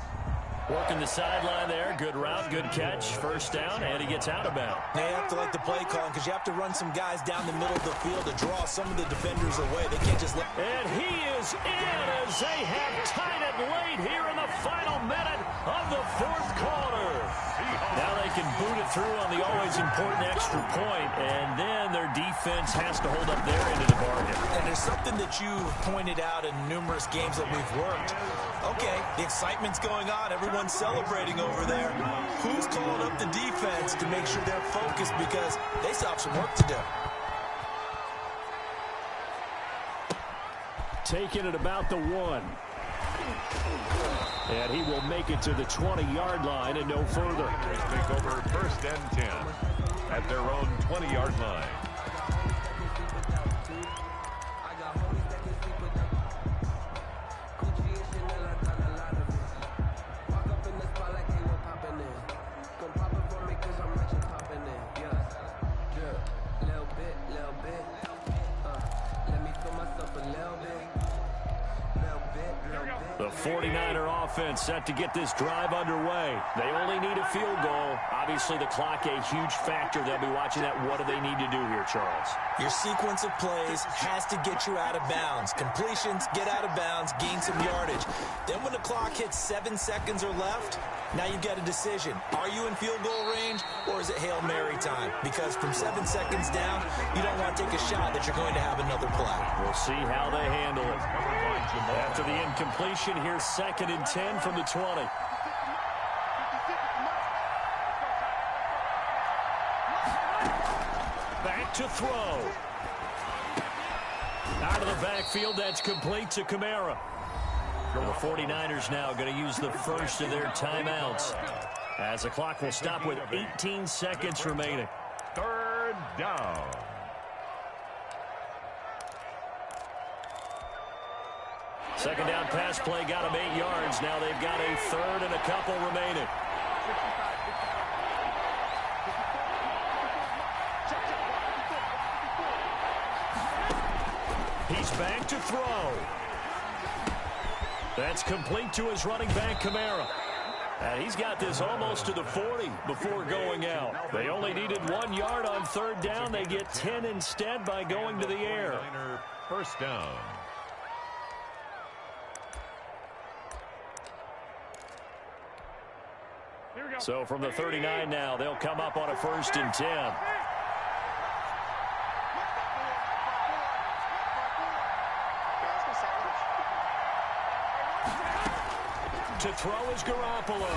Working the sideline there. Good route, good catch. First down, and he gets out of bounds. They have to like the play calling because you have to run some guys down the middle of the field to draw some of the defenders away. They can't just let... And he is in as they have tied it late here in the final minute of the fourth quarter. Now they can boot it through on the always important extra point, and then their defense has to hold up their end of the bargain. And there's something that you pointed out in numerous games that we've worked. Okay, the excitement's going on. Everyone's celebrating over there. Who's calling up the defense to make sure they're focused because they still have some work to do? Taking it about the 1. And he will make it to the 20-yard line and no further. Take over first and 10 at their own 20-yard line. The 49er offense set to get this drive underway. They only need a field goal. Obviously, the clock a huge factor. They'll be watching that. What do they need to do here, Charles? Your sequence of plays has to get you out of bounds. Completions, get out of bounds, gain some yardage. Then when the clock hits 7 seconds or left, now you've got a decision. Are you in field goal range or is it Hail Mary time? Because from 7 seconds down, you don't want to take a shot that you're going to have another play. We'll see how they handle it. After the incompletion, here's 2nd and 10 from the 20. Back to throw. Out of the backfield, that's complete to Kamara. The 49ers now going to use the first of their timeouts as the clock will stop with 18 seconds remaining. 3rd down. Second down pass play got them 8 yards. Now they've got a 3rd and a couple remaining. He's back to throw. That's complete to his running back, Kamara. And he's got this almost to the 40 before going out. They only needed 1 yard on 3rd down. They get 10 instead by going to the air. First down. So from the 39 now, they'll come up on a 1st and 10. To throw is Garoppolo.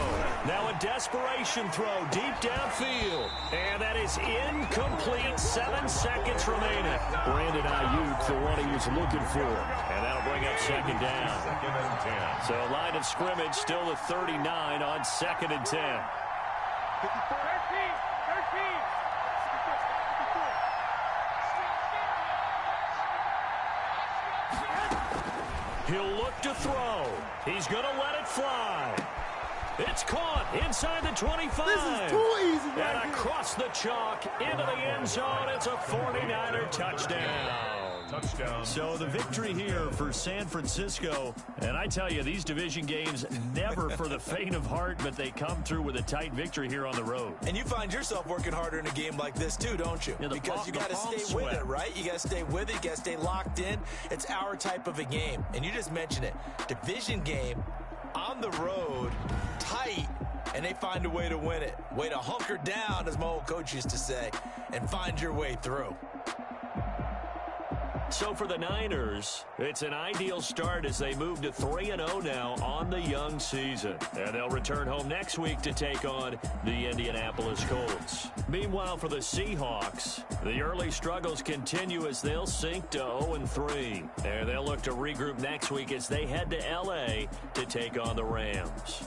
Now a desperation throw deep downfield. And that is incomplete. 7 seconds remaining. Brandon Ayuk, the one he was looking for. And that'll bring up 2nd down. 2nd and 10. So line of scrimmage still the 39 on 2nd and 10. 13. He'll look to throw. He's going to let it fly. It's caught inside the 25. This is too easy right And here. across the chalk into the end zone. It's a 49er touchdown. Touchdown. So the victory here for San Francisco. And I tell you, these division games never for the faint of heart, but they come through with a tight victory here on the road. And you find yourself working harder in a game like this too, don't you? Yeah, because you got to stay with it, right? You got to stay with it. You got to stay locked in. It's our type of a game. And you just mentioned it. Division game on the road, tight, and they find a way to win it. Way to hunker down, as my old coach used to say, and find your way through. So for the Niners, it's an ideal start as they move to 3-0 now on the young season. And they'll return home next week to take on the Indianapolis Colts. Meanwhile, for the Seahawks, the early struggles continue as they'll sink to 0-3. And they'll look to regroup next week as they head to L.A. to take on the Rams.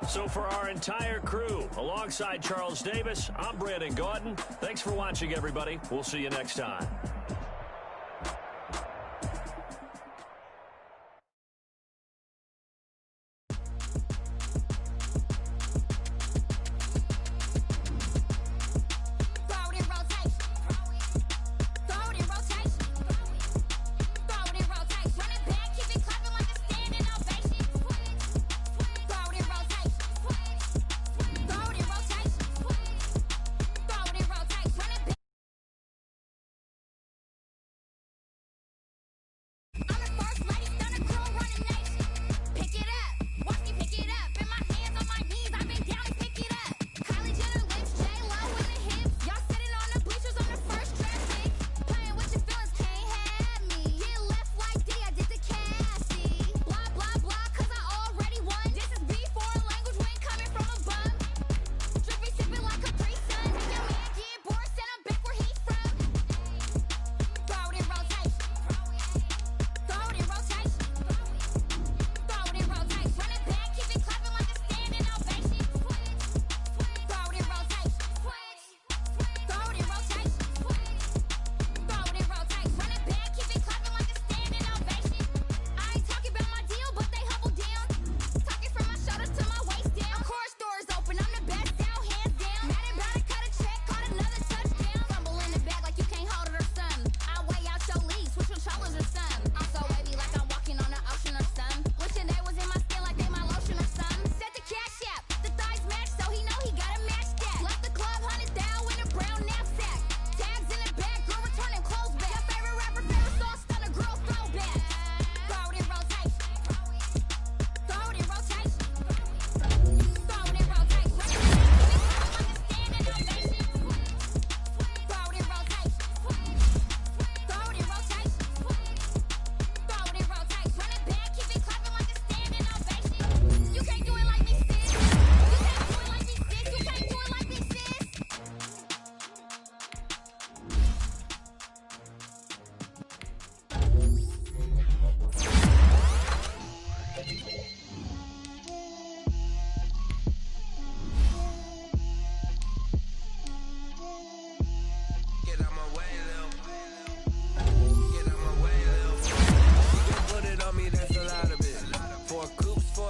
So for our entire crew, alongside Charles Davis, I'm Brandon Gaudin. Thanks for watching, everybody. We'll see you next time.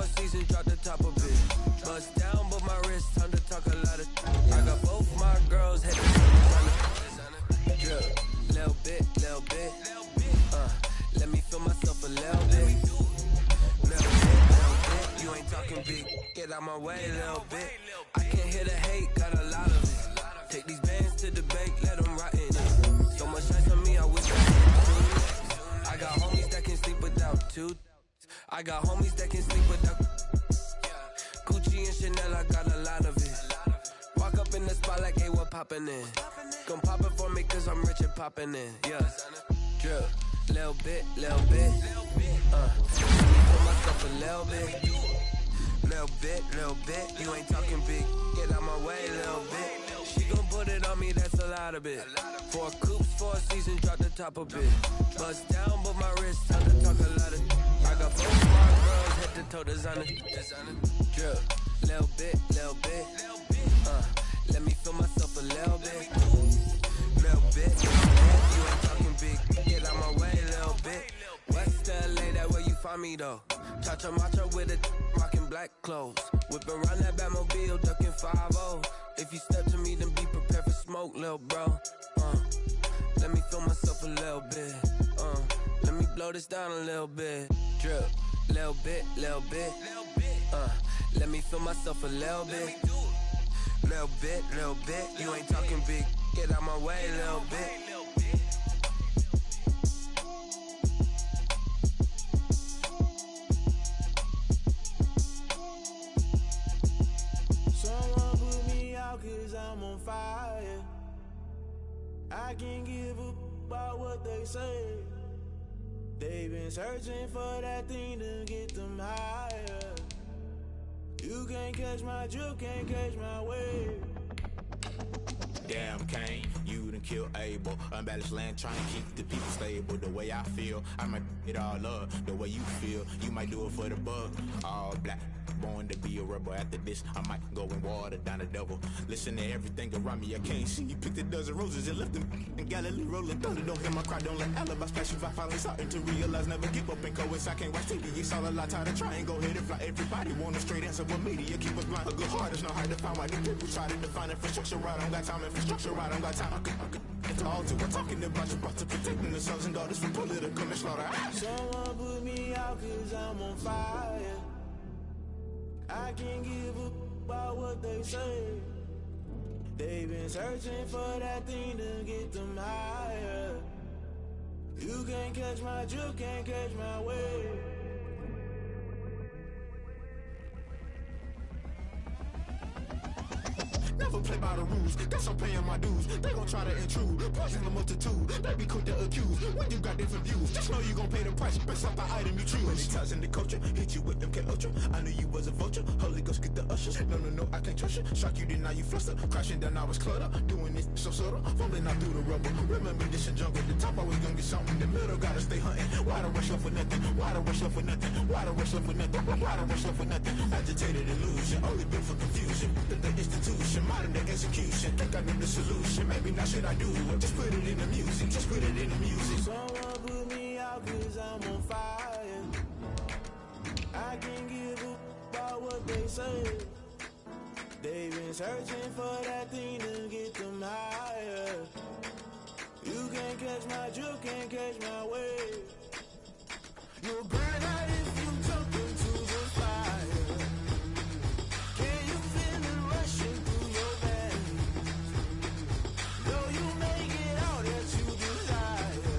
seasons, drop the top of it. Bust down, but my wrist, time to talk a lot of. I got both my girls, head to toe, drip, little bit, little bit. Let me feel myself a little bit. Little bit, you ain't talking big. Get out my way, little bit. I can't hear the hate, got a lot of it. Take these bands to the bank, let them rot in it. So much ice on me, I wish I had 2. I got homies that can sleep without 2. I got homies that can sleep without Gucci and Chanel, I got a lot of it. Walk up in the spot like, hey, what poppin' in? Gon' pop it for me cause I'm rich and poppin' in. Yeah, drip, little bit, little bit. Let me feel myself a little bit. Little bit, you ain't talking big. Get out my way, little bit. She gon' put it on me, that's a lot of it. 4 coops, 4 seasons, drop the top a bit. Bust down, but my wrist, time to talk a lot of. I got 4 smart girls, head to toe designer. Drip, little bit, little bit. Let me feel myself a little bit. Little bit, you ain't talking big. Get out my way, little bit. West LA, that where you find me though. Cha-cha matcha with a rockin' black clothes. Whip around that Batmobile, ducking 5-0. If you step to me, then be prepared for smoke, lil' bro. Let me feel myself a little bit. Let me blow this down a little bit. Drip, little bit, little bit. Let me feel myself a little bit. Little bit, little bit. You ain't talking big. Get out my way, little bit. Someone put me out cause I'm on fire. I can't give up about what they say. They've been searching for that thing to get them higher. You can't catch my drift, can't catch my wave. Damn, Cain, you done killed Abel. Unbalanced land, trying to keep the people stable. The way I feel, I might it all up. The way you feel, you might do it for the bug. All black, born to be a rebel. After this, I might go and water down the devil. Listen to everything around me, I can't see. You picked a dozen roses and left them in Galilee rolling thunder. Don't hear my cry, don't let alibis flash. If I finally starting to realize, never give up and coincide. I can't watch TV, it's all a lot. Tired of trying, go ahead and fly. Everybody want a straight answer, but media keep us blind. A good heart is not hard to find. Why the people try to define infrastructure right? I don't got time, infrastructure right? I don't got time. It's all to we're talking about you, brought to protecting the sons and daughters from political manslaughter. Someone put me out cause I'm on fire. I can't give up about what they say. They've been searching for that thing to get them higher. You can't catch my drift, can't catch my wave. Never play by the rules, guess I'm paying my dues. They gon' try to intrude, poison the multitude. They be quick to accuse, when you got different views. Just know you gon' pay the price, based off the item you choose. Many ties in the culture, hit you with MK Ultra. I knew you was a vulture, Holy Ghost get the ushers. No, I can't trust you. Shock you, then now you fluster. Crashing down, I was clutter. Doing this so subtle, fumbling out through the rubble. Remember this and jungle, the top always gonna get something. In the middle, gotta stay hunting. Why the rush left for nothing? Why the rush left for nothing? Why the rush left for nothing? Why the rush left for nothing? Agitated illusion, only built for confusion. The institution, modern day execution. Think I know the solution. Maybe not should I do it? Just put it in the music. Just put it in the music. Someone put me out cause I'm on fire. I can't give up about what they say. They've been searching for that thing to get them higher. You can't catch my drift, can't catch my wave. You'll burn out if you jump into the fire. Can you feel it rushing through your veins? Though you make it all that you desire.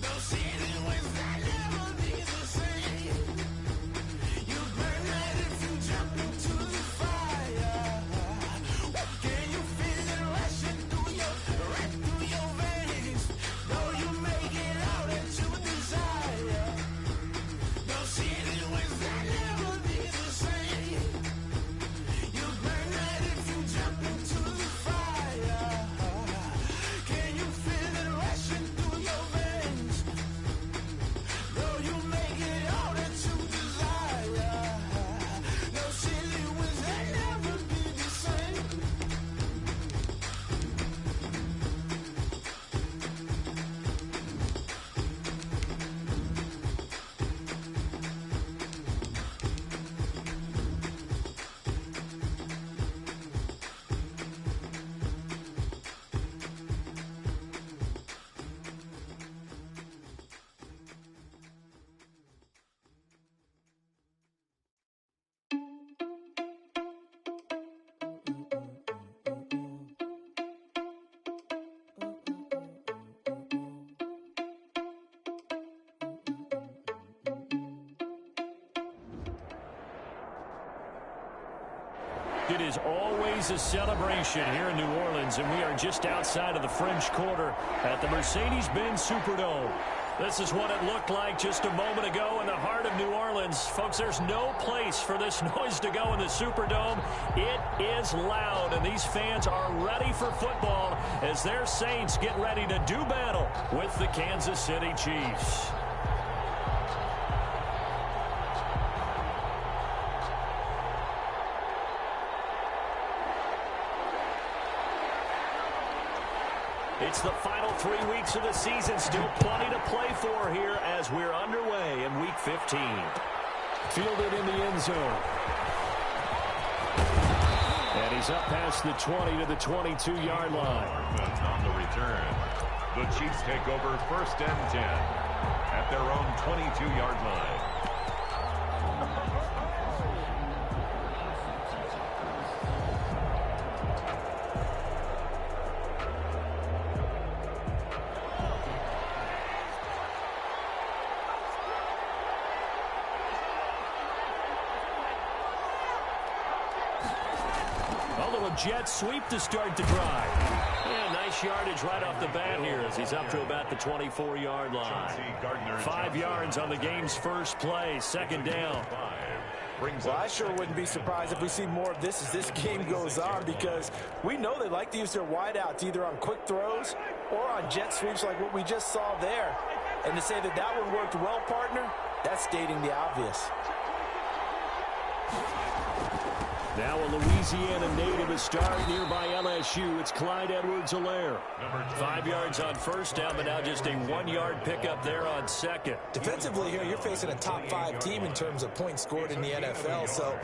Though sinning was that never be the same. You burn out if you jump into the fire. Can you feel it rushing through your veins? Though you make it all that you desire. it is always a celebration here in New Orleans, and we are just outside of the French Quarter at the Mercedes-Benz Superdome. This is what it looked like just a moment ago in the heart of New Orleans. Folks, there's no place for this noise to go in the Superdome. It is loud, and these fans are ready for football as their Saints get ready to do battle with the Kansas City Chiefs. It's the final 3 weeks of the season. Still plenty to play for here as we're underway in Week 15. Fielded in the end zone. And he's up past the 20 to the 22-yard line. On the return, the Chiefs take over 1st and 10 at their own 22-yard line. Jet sweep to start the drive. Yeah, nice yardage right off the bat here as he's up to about the 24-yard line. 5 yards on the game's first play, 2nd down. Well, I sure wouldn't be surprised if we see more of this as this game goes on, because we know they like to use their wideouts either on quick throws or on jet sweeps like what we just saw there. And to say that that one worked well, partner, that's stating the obvious. Now a Louisiana native is starting here by LSU. It's Clyde Edwards-Helaire. 5 yards on 1st down, but now just a 1-yard pickup there on 2nd. Defensively here, you're facing a top 5 team in terms of points scored in the NFL. So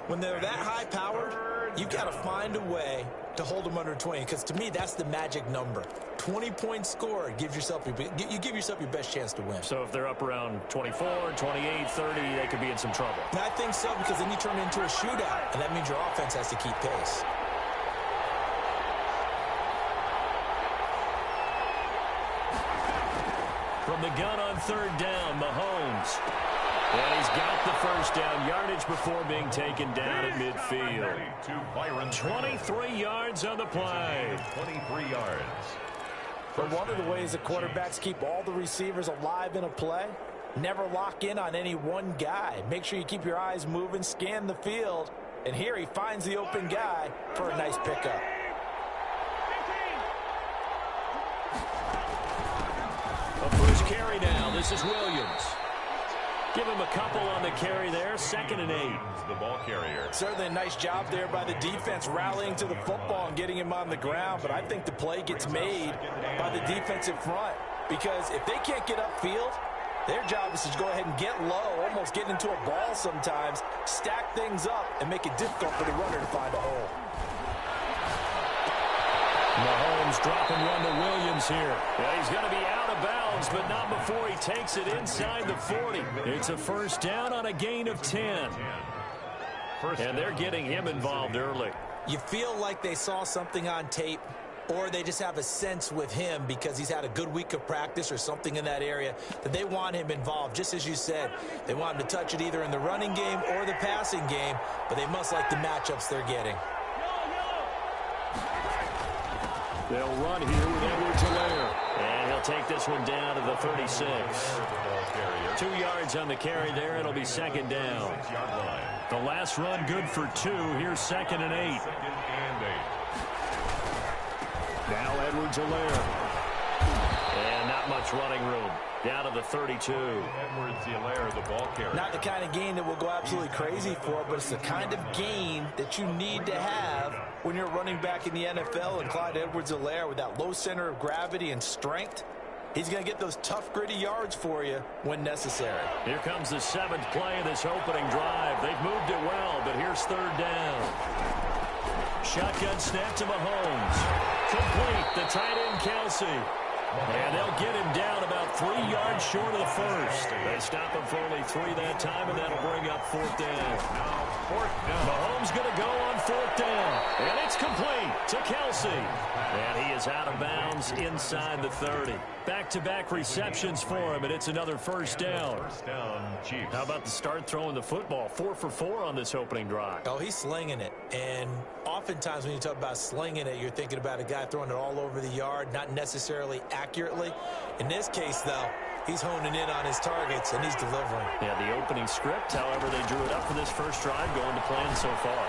when they're that high-powered, you've got to find a way to hold them under 20, because to me, that's the magic number. 20 points scored, you give yourself your best chance to win. So if they're up around 24, 28, 30, they could be in some trouble. And I think so, because then you turn it into a shootout, and that means your offense has to keep pace. From the gun on 3rd down, Mahomes. And he's got the 1st down yardage before being taken down at midfield. 23 yards on the play. 23 yards. But one of the ways that quarterbacks keep all the receivers alive in a play, never lock in on any one guy. Make sure you keep your eyes moving, scan the field, and here he finds the open guy for a nice pickup. A first carry now. This is Williams. Give him a couple on the carry there. 2nd and 8. The ball carrier. Certainly a nice job there by the defense rallying to the football and getting him on the ground. But I think the play gets made by the defensive front, because if they can't get upfield, their job is to go ahead and get low, almost get into a ball sometimes, stack things up, and make it difficult for the runner to find a hole. Mahomes dropping one to Williams here. Yeah, he's going to be out of bounds, but not before he takes it inside the 40. It's a 1st down on a gain of 10. And they're getting him involved early. You feel like they saw something on tape, or they just have a sense with him because he's had a good week of practice or something in that area that they want him involved. Just as you said, they want him to touch it either in the running game or the passing game, but they must like the matchups they're getting. They'll run here with Edwards-Helaire. And he'll take this one down to the 36. 2 yards on the carry there. It'll be 2nd down. The last run good for 2. Here's 2nd and 8. Now Edwards-Helaire. And not much running room. Down to the 32. Edwards-Helaire, the ball carrier. Not the kind of gain that we'll go absolutely crazy for, but it's the kind of gain that you need to have when you're running back in the NFL. And Clyde Edwards-Helaire, with that low center of gravity and strength, he's going to get those tough, gritty yards for you when necessary. Here comes the 7th play of this opening drive. They've moved it well, but here's 3rd down. Shotgun snap to Mahomes. Complete. The tight end, Kelsey. And they'll get him down about 3 yards short of the 1st. They stop him for only 3 that time, and that'll bring up 4th down. 4th down. Mahomes going to go on 4th down. And it's complete to Kelsey. And he is out of bounds inside the 30. Back-to-back receptions for him, and it's another 1st down. 1st down, Chiefs. How about the start throwing the football? 4 for 4 on this opening drive. Oh, he's slinging it. And oftentimes when you talk about slinging it, you're thinking about a guy throwing it all over the yard, not necessarily accurately. In this case, though, he's honing in on his targets, and he's delivering. Yeah, the opening script, however, they drew it up for this first drive, going to plan so far.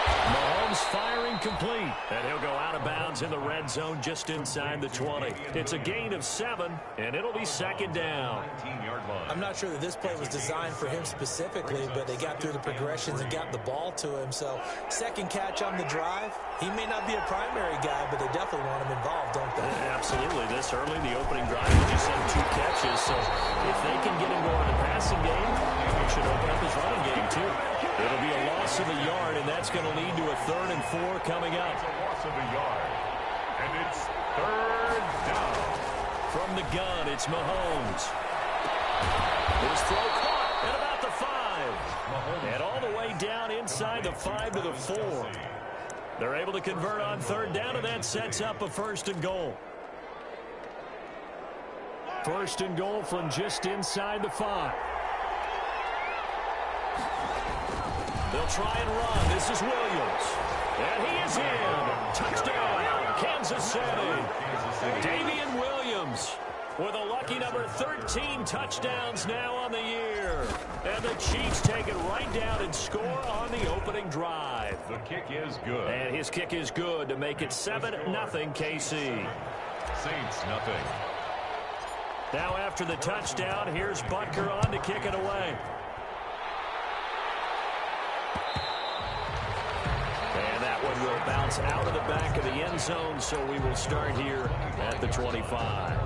Mahomes firing complete, and he'll go out of bounds in the red zone just inside the 20. It's a gain of 7, and it'll be 2nd down. 19-yard line. I'm not sure that this play was designed for him specifically, but they got through the progressions and got the ball to him. So, 2nd catch on the drive. He may not be a primary guy, but they definitely want him involved, don't they? Absolutely. This early in the opening drive, he just had 2 catches. So, if they can get him going in the passing game, it should open up his running game, too. It'll be a loss of a yard, and that's going to lead to a 3rd and 4 coming up. It's a loss of a yard. And it's 3rd down. From the gun, it's Mahomes. His throw caught at about the 5. And all the way down inside the 5 to the 4. They're able to convert on 3rd down, and that sets up a 1st and goal. 1st and goal from just inside the 5. They'll try and run. This is Williams. And he is in. Touchdown, Kansas City. Damian Williams with a lucky number 13 touchdowns now on the year. And the Chiefs take it right down and score on the opening drive. The kick is good. And his kick is good to make it 7-0 KC. Saints, nothing. Now after the touchdown, here's Butker on to kick it away. And that one will bounce out of the back of the end zone, so we will start here at the 25.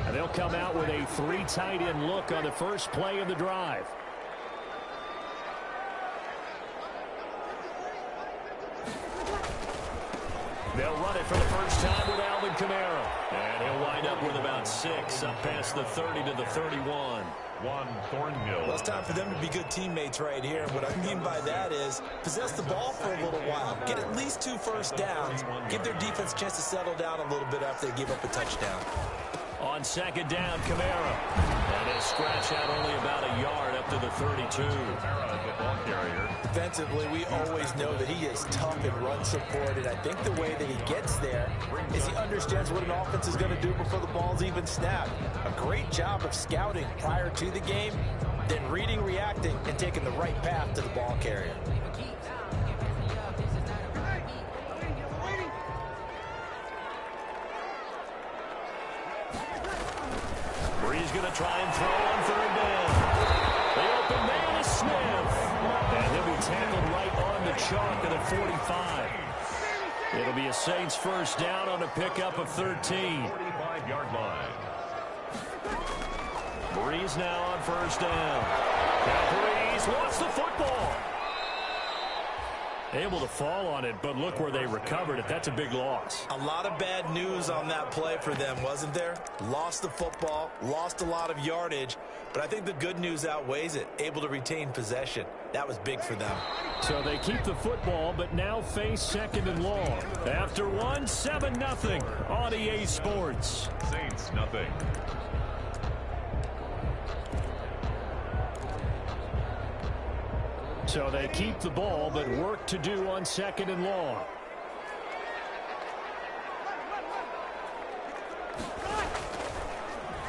And they'll come out with a 3 tight end look on the first play of the drive. They'll run it for the first time with Alvin Kamara. And he'll wind up with about 6 up past the 30 to the 31. Juan Thornhill. Well, it's time for them to be good teammates right here. And what I mean by that is possess the ball for a little while. Get at least 2 first downs. Give their defense a chance to settle down a little bit after they give up a touchdown. On 2nd down, Kamara. And he'll scratch out only about a yard up to the 32. The ball carrier. Defensively, we always know that he is tough and run supported. I think the way that he gets there is he understands what an offense is going to do before the ball's even snapped. A great job of scouting prior to the game, then reading, reacting, and taking the right path to the ball carrier. Brees going to try and throw on 3rd down. The open man is Smith. And he'll be tackled right on the chalk of the 45. It'll be a Saints 1st down on a pickup of 13. 45-yard line. Brees now on 1st down. Now Brees wants the football. Able to fall on it, but look where they recovered it. That's a big loss. A lot of bad news on that play for them, wasn't there? Lost the football, lost a lot of yardage, but I think the good news outweighs it. Able to retain possession. That was big for them. So they keep the football, but now face 2nd and long. After one, 7-0 on EA Sports. Saints, nothing. So they keep the ball, but work to do on 2nd and long.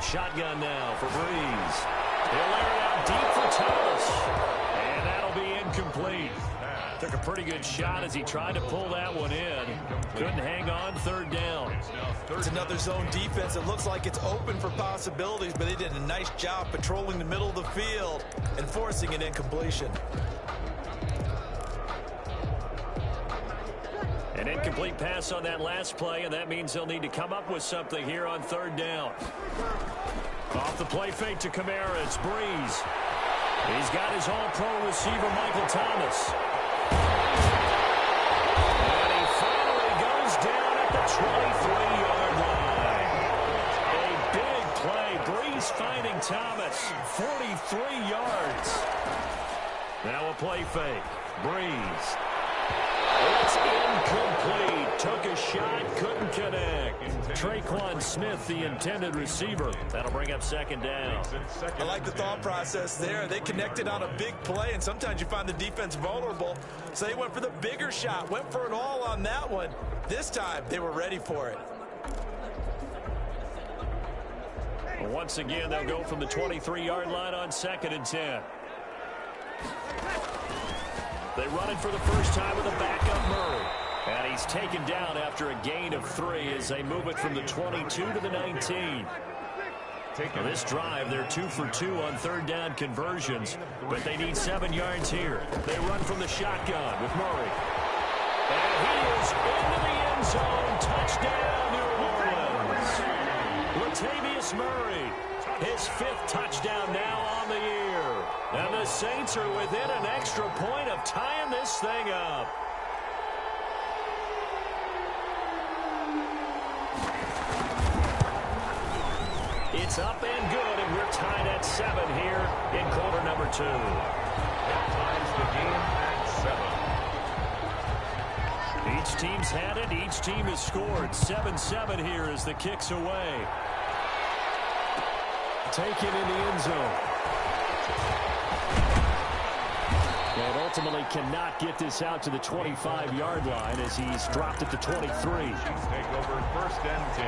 Shotgun now for Brees. He'll air it out deep for Thomas. And that'll be incomplete. Took a pretty good shot as he tried to pull that one in. Couldn't hang on 3rd down. It's another zone defense. It looks like it's open for possibilities, but they did a nice job patrolling the middle of the field and forcing an incompletion. An incomplete pass on that last play, and that means they'll need to come up with something here on 3rd down. Off the play fake to Kamara, it's Brees. He's got his all-pro receiver, Michael Thomas. He's finding Thomas. 43 yards. Now a play fake. Breeze. It's incomplete. Took a shot, couldn't connect. Traquan Smith, the intended receiver. That'll bring up second down. I like the thought process there. They connected on a big play, and sometimes you find the defense vulnerable. So they went for the bigger shot, went for it all on that one. This time, they were ready for it. Once again, they'll go from the 23-yard line on 2nd and 10. They run it for the first time with a backup Murray. And he's taken down after a gain of 3 as they move it from the 22 to the 19. This drive, they're 2 for 2 on 3rd down conversions, but they need 7 yards here. They run from the shotgun with Murray. And he is into the end zone. Touchdown, New Orleans. Latavius Murray, his 5th touchdown now on the year. And the Saints are within an extra point of tying this thing up. It's up and good, and we're tied at 7 here in quarter number 2. That ties the game at 7. Each team's had it. Each team has scored. 7-7 here as the kick's away. Taken in the end zone. And ultimately cannot get this out to the 25-yard line as he's dropped at the 23. Chiefs take over 1st and 10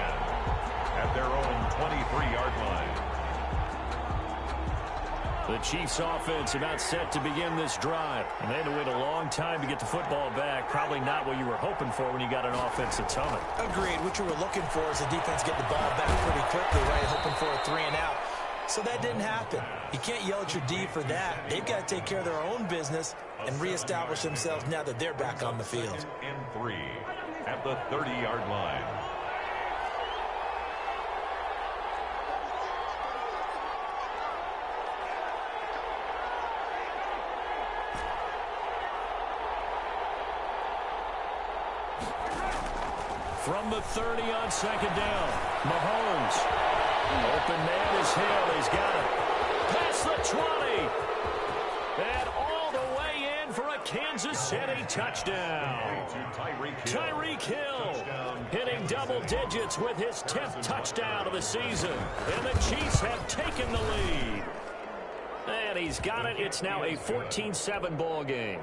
at their own 23-yard line. The Chiefs offense about set to begin this drive. And they had to wait a long time to get the football back. Probably not what you were hoping for when you got an offense that's humming. Agreed. What you were looking for is the defense getting the ball back pretty quickly, right? Hoping for a 3 and out. So that didn't happen. You can't yell at your D for that. They've got to take care of their own business and reestablish themselves now that they're back on the field. 2nd and 3 at the 30-yard line. From the 30 on 2nd down, Mahomes. Open man is Hill. He's got it. Past the 20. And all the way in for a Kansas City touchdown. Tyreek Hill hitting double digits with his 10th touchdown of the season. And the Chiefs have taken the lead. And he's got it. It's now a 14-7 ball game.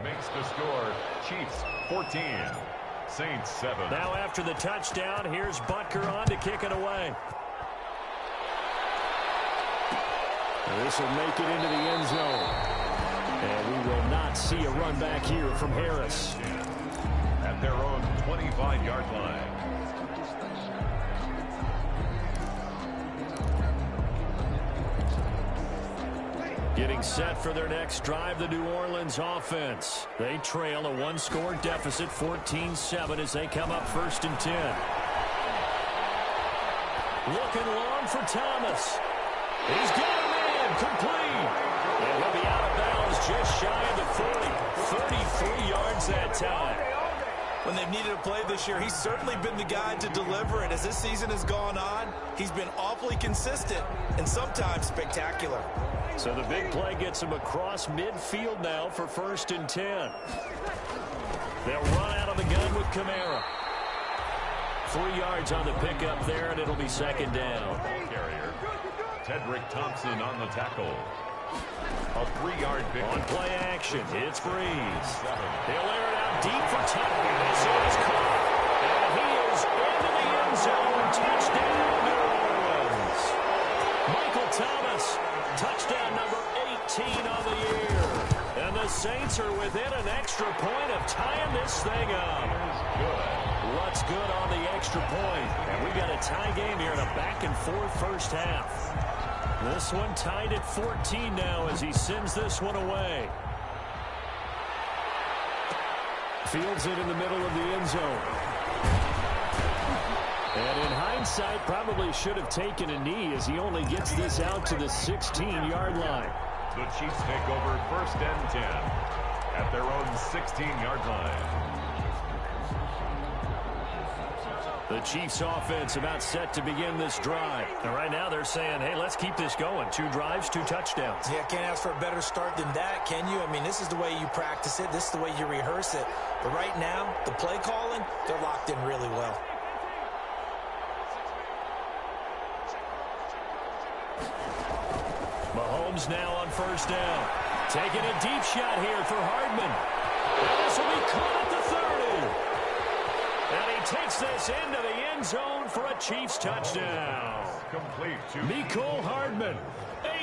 Makes the score Chiefs 14. Saints 7. Now after the touchdown, here's Butker on to kick it away. This will make it into the end zone. And we will not see a run back here from Harris. At their own 25-yard line. Getting set for their next drive, the New Orleans offense. They trail a 1-score deficit, 14-7, as they come up 1st and 10. Looking long for Thomas. He's got him in, complete. And he'll be out of bounds just shy of the 40. 33 yards that time. When they've needed a play this year, he's certainly been the guy to deliver it. As this season has gone on, he's been awfully consistent and sometimes spectacular. So the big play gets him across midfield now for 1st and 10. They'll run out of the gun with Kamara. 3 yards on the pickup there, and it'll be 2nd down. Carrier. Tedrick Thompson on the tackle. A 3-yard pick. On play action, it's Breeze. He'll air it out deep for Tucker. This is caught. And he is into the end zone. Touchdown, New Orleans. Michael Thomas, touchdown number 18 on the year. And the Saints are within an extra point of tying this thing up. What's good on the extra point? And we got a tie game here in a back-and-forth first half. This one tied at 14 now as he sends this one away. Fields it in the middle of the end zone. And in hindsight, probably should have taken a knee as he only gets this out to the 16-yard line. The Chiefs take over 1st and 10 at their own 16-yard line. The Chiefs offense about set to begin this drive. And right now they're saying, hey, let's keep this going. 2 drives, 2 touchdowns. Yeah, can't ask for a better start than that, can you? I mean, this is the way you practice it. This is the way you rehearse it. But right now, the play calling, they're locked in really well. Mahomes now on first down. Taking a deep shot here for Hardman. And this will be caught at the 30. And he takes this into the end zone for a Chiefs touchdown. Complete to Mecole Hardman,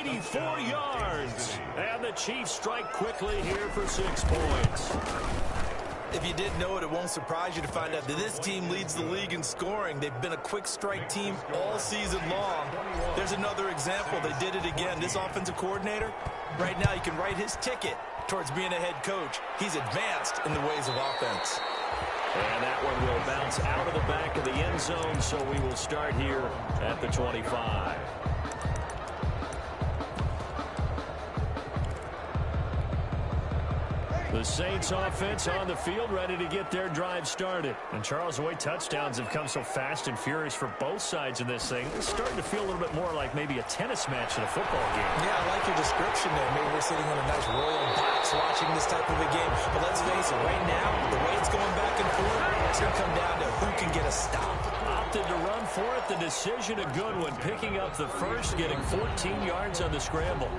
84 yards. And the Chiefs strike quickly here for 6 points. If you didn't know it, it won't surprise you to find out that this team leads the league in scoring. They've been a quick strike team all season long. There's another example. They did it again. This offensive coordinator, right now, you can write his ticket towards being a head coach. He's advanced in the ways of offense. And that one will bounce out of the back of the end zone, so we will start here at the 25. The Saints offense on the field, ready to get their drive started. And Charles, the way touchdowns have come so fast and furious for both sides in this thing, it's starting to feel a little bit more like maybe a tennis match in a football game. Yeah, I like your description there. Maybe we're sitting on a nice royal box watching this type of a game. But let's face it, right now, the way it's going back and forth, it's going to come down to who can get a stop. Opted to run for it. The decision a good one. Picking up the first, getting 14 yards on the scramble.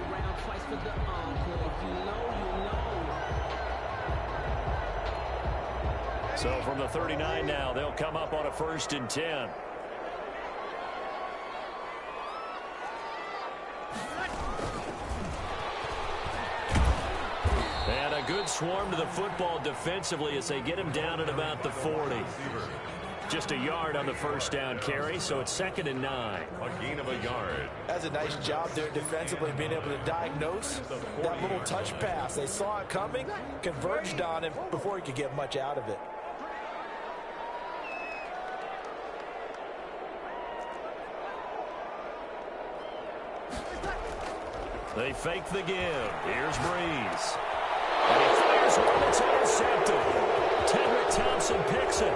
So from the 39 now, they'll come up on a 1st and 10. And a good swarm to the football defensively as they get him down at about the 40. Just a yard on the first down carry, so it's 2nd and 9. a gain of a yard. That's a nice job there defensively, being able to diagnose that little touch pass. They saw it coming, converged on him before he could get much out of it. They fake the give. Here's Breeze. And he fires one that's intercepted. Tedrick Thompson picks it.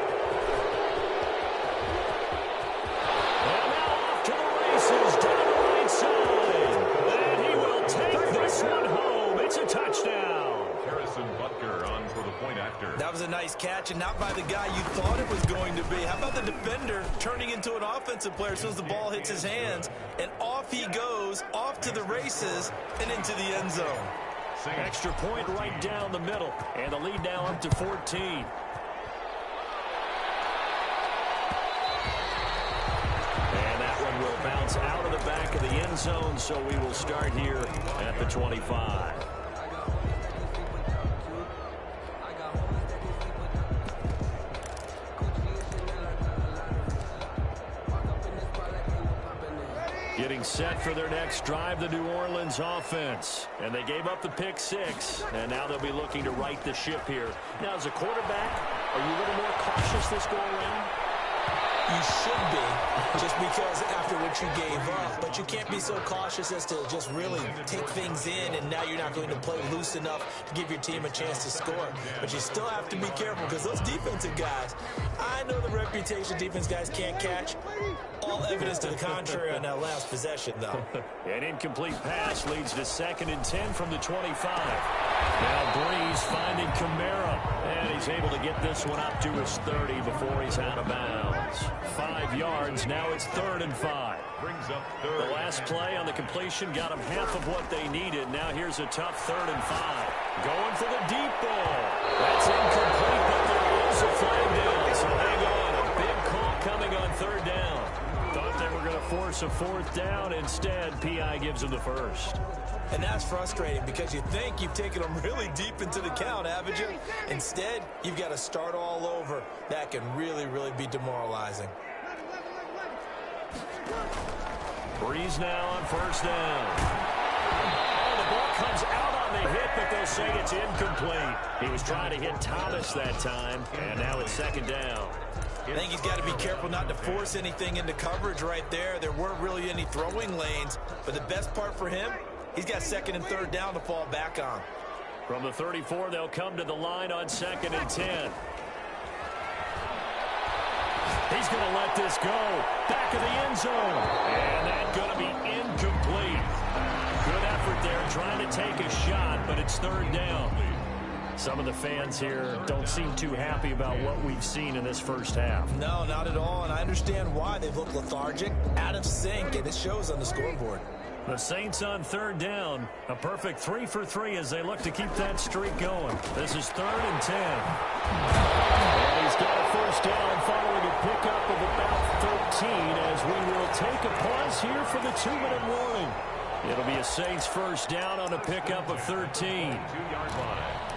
And now off to the races down the right side. And he will take this one home. It's a touchdown. Harrison Butker on for the point after. That was a nice catch, and not by the guy you thought it was going to be. How about the defender turning into an offensive player as soon as the ball hits his hands, and off he goes, off to the races, and into the end zone. Extra point right down the middle, and the lead now up to 14. And that one will bounce out of the back of the end zone, so we will start here at the 25. Getting set for their next drive, the New Orleans offense. And they gave up the pick 6, and now they'll be looking to right the ship here. Now, as a quarterback, are you a little more cautious this go-around? You should be, just because after what you gave up. But you can't be so cautious as to just really take things in, and now you're not going to play loose enough to give your team a chance to score. But you still have to be careful, because those defensive guys, I know the reputation defense guys can't catch. All evidence to the contrary on that last possession, though. An incomplete pass leads to 2nd and 10 from the 25. Now Breeze finding Kamara, and he's able to get this one up to his 30 before he's out of bounds. 5 yards, now it's 3rd and 5. Brings up 3rd. The last play on the completion got them half of what they needed. Now here's a tough 3rd and 5. Going for the deep ball. That's incomplete, but there is a flag down, so hang on. A big call coming on 3rd down. Thought they were going to force a 4th down. Instead, P.I. gives them the 1st. And that's frustrating because you think you've taken them really deep into the count, haven't you? Instead, you've got to start all over. That can really, really be demoralizing. Breeze now on 1st down. Oh, the ball comes out on the hit, but they'll say it's incomplete. He was trying to hit Thomas that time, and now it's 2nd down. I think he's got to be careful not to force anything into coverage right there. There weren't really any throwing lanes, but the best part for him, he's got 2nd and 3rd down to fall back on. From the 34, they'll come to the line on 2nd and 10. He's going to let this go. Back of the end zone. And that's going to be incomplete. Good effort there trying to take a shot, but it's third down. Some of the fans here don't seem too happy about what we've seen in this first half. No, not at all, and I understand why. They've looked lethargic, out of sync, and it shows on the scoreboard. The Saints on third down. A perfect 3 for 3 as they look to keep that streak going. This is 3rd and 10. And he's got a first down following a pickup of about 13 as we will take a pause here for the 2-minute warning. It'll be a Saints first down on a pickup of 13. 2-yard line.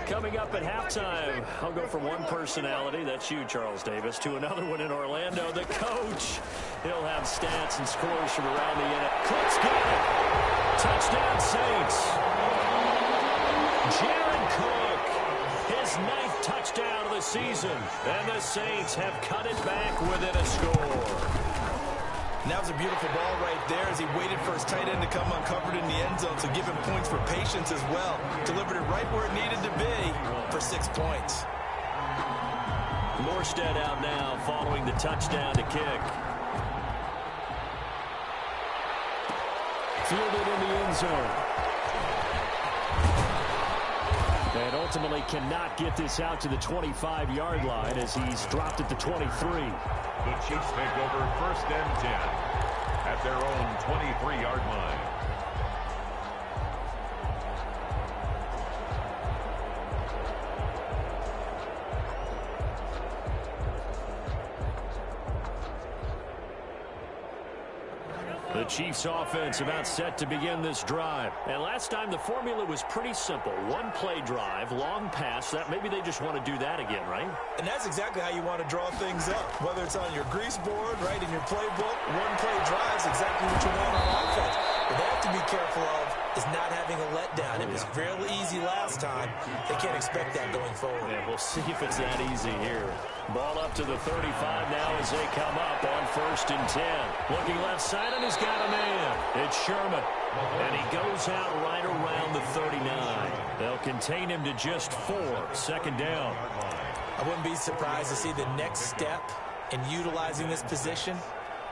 Coming up at halftime, I'll go from one personality, that's you, Charles Davis, to another one in Orlando, the coach. He'll have stats and scores from around the NFL. Cook's got it. Touchdown, Saints. Jared Cook, his 9th touchdown of the season, and the Saints have cut it back within a score. And that was a beautiful ball right there as he waited for his tight end to come uncovered in the end zone, so give him points for patience as well. Delivered it right where it needed to be for 6 points. Morstead out now following the touchdown to kick. Fielded in the end zone. And ultimately cannot get this out to the 25-yard line as he's dropped at the 23. The Chiefs take over 1st and 10 at their own 23-yard line. The Chiefs offense about set to begin this drive. And last time the formula was pretty simple. One play drive, long pass. That maybe they just want to do that again, right? And that's exactly how you want to draw things up. Whether it's on your grease board, right, in your playbook, one play drive is exactly what you want on offense. What they have to be careful of is not having a letdown. It was fairly easy last time. They can't expect that going forward. Yeah, we'll see if it's that easy here. Ball up to the 35 now as they come up on 1st and 10. Looking left side, and he's got a man. It's Sherman. And he goes out right around the 39. They'll contain him to just 4. 2nd down. I wouldn't be surprised to see the next step in utilizing this position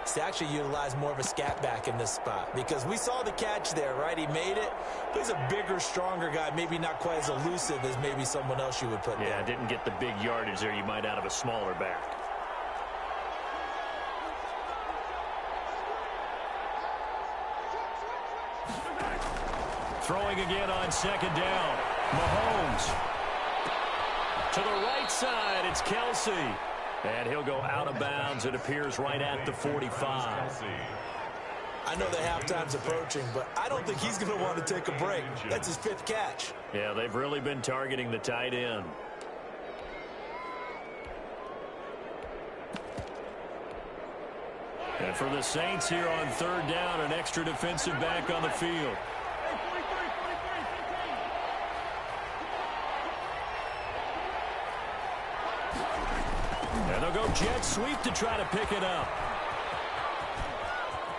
is to actually utilize more of a scat back in this spot. Because we saw the catch there, right? He made it. But he's a bigger, stronger guy, maybe not quite as elusive as maybe someone else you would put there. Yeah, didn't get the big yardage there you might out of a smaller back. Throwing again on 2nd down. Mahomes. To the right side, it's Kelsey. And he'll go out of bounds, it appears, right at the 45. I know the halftime's approaching, but I don't think he's going to want to take a break. That's his 5th catch. Yeah, they've really been targeting the tight end. And for the Saints here on 3rd down, an extra defensive back on the field. And they'll go jet sweep to try to pick it up.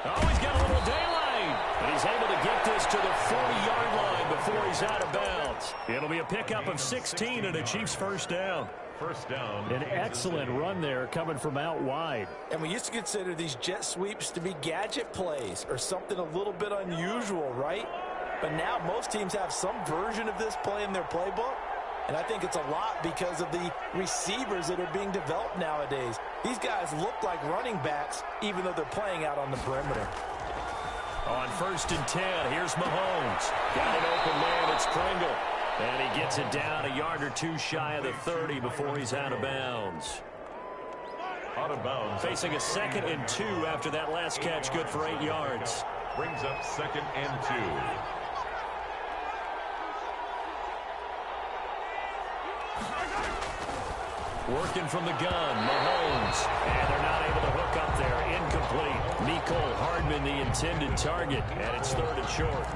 Oh, he's got a little daylight. And he's able to get this to the 40-yard line before he's out of bounds. It'll be a pickup of 16 and a Chiefs first down. First down. An excellent run there coming from out wide. And we used to consider these jet sweeps to be gadget plays or something a little bit unusual, right? But now most teams have some version of this play in their playbook. And I think it's a lot because of the receivers that are being developed nowadays. These guys look like running backs, even though they're playing out on the perimeter. On 1st and 10, here's Mahomes. Got an open man, it's Pringle. And he gets it down a yard or two shy of the 30 before he's out of bounds. Out of bounds. Facing a 2nd and 2 after that last catch, good for 8 yards. Brings up 2nd and 2. Working from the gun, Mahomes. And they're not able to hook up there. Incomplete. Mecole Hardman, the intended target. And it's 3rd and short.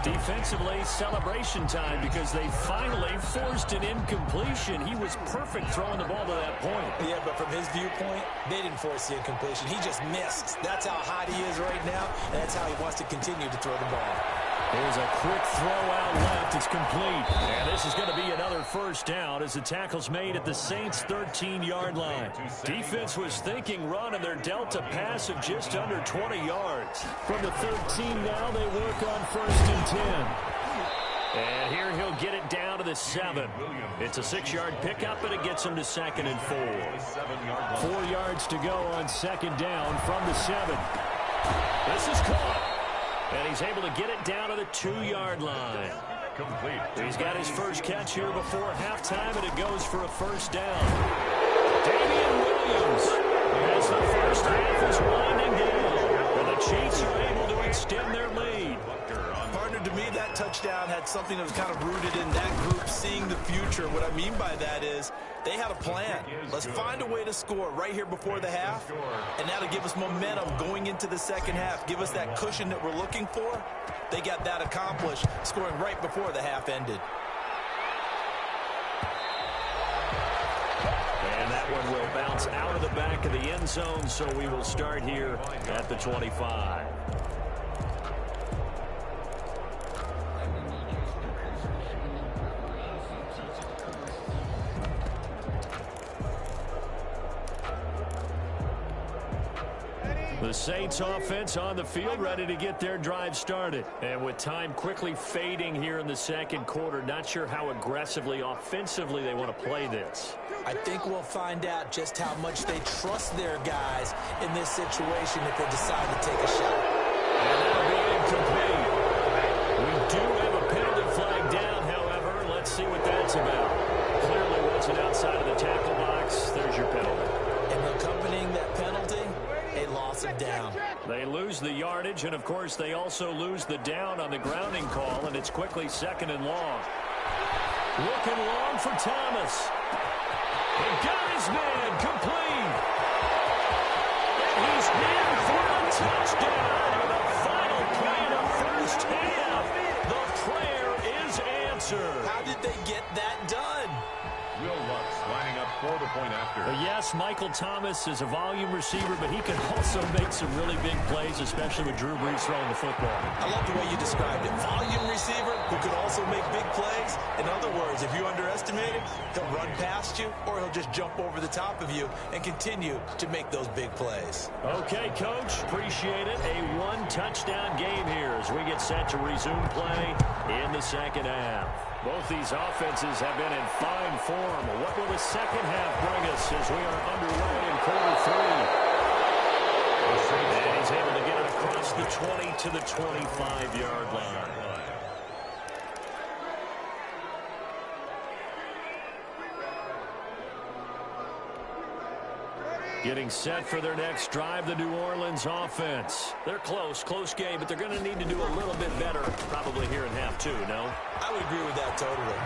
Defensively, celebration time because they finally forced an incompletion. He was perfect throwing the ball to that point. Yeah, but from his viewpoint, they didn't force the incompletion. He just missed. That's how hot he is right now, and that's how he wants to continue to throw the ball. Here's a quick throw out left. It's complete. And this is going to be another first down as the tackle's made at the Saints' 13-yard line. Defense was thinking run, and they're dealt a pass of just under 20 yards. From the 13 now, they work on first and 10. And here he'll get it down to the 7. It's a 6-yard pickup, and it gets him to 2nd and 4. 4 yards to go on 2nd down from the 7. This is caught. And he's able to get it down to the 2-yard line. Complete. He's got his first catch here before halftime, and it goes for a first down. Damian Williams, as the first half is winding down, and the Chiefs are able to extend their lead. Partner, to me, that touchdown had something that was kind of rooted in that group seeing the future. What I mean by that is they had a plan. Let's find a way to score right here before the half, and that'll give us momentum going into the second half, give us that cushion that we're looking for. They got that accomplished, scoring right before the half ended. And that one will bounce out of the back of the end zone, so we will start here at the 25. The Saints offense on the field, ready to get their drive started. And with time quickly fading here in the second quarter, not sure how aggressively, offensively they want to play this. I think we'll find out just how much they trust their guys in this situation if they decide to take a shot. And that'll be incomplete. We do have a penalty flag down, however. Let's see what that's about. Clearly wasn't outside of the tackle box. There's your penalty. And accompanying that penalty, a loss of down. They lose the yardage, and of course they also lose the down on the grounding call, and it's quickly 2nd and long. Looking long for Thomas. He got his man complete. And he's in for a touchdown with a final play of the first half. The prayer is answered. How did they get that done? Will Lutz lining up for the point after. Yes, Michael Thomas is a volume receiver, but he can also make some really big plays, especially with Drew Brees throwing the football. I love the way you described it. Volume receiver who can also make big plays. In other words, if you underestimate him, he'll run past you or he'll just jump over the top of you and continue to make those big plays. Okay, Coach, appreciate it. A one-touchdown game here as we get set to resume play in the second half. Both these offenses have been in fine form. What will the second half bring us as we are underway in quarter 3? And he's able to get it across the 20 to the 25-yard line. Getting set for their next drive, the New Orleans offense. They're close game, but they're going to need to do a little bit better probably here in half 2, no? I would agree with that totally.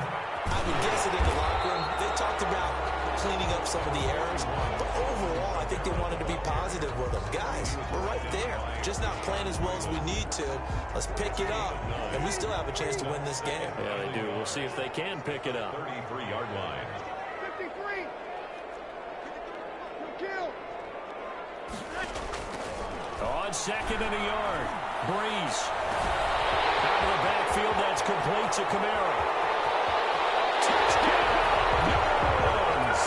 I would guess it in the locker room. They talked about cleaning up some of the errors, but overall, I think they wanted to be positive with them. Guys, we're right there. Just not playing as well as we need to. Let's pick it up, and we still have a chance to win this game. Yeah, they do. We'll see if they can pick it up. 33-yard line. 53. Kill. On 2nd and a yard. Breeze. Out of the backfield, that's complete to Kamara. Touchdown! New Orleans!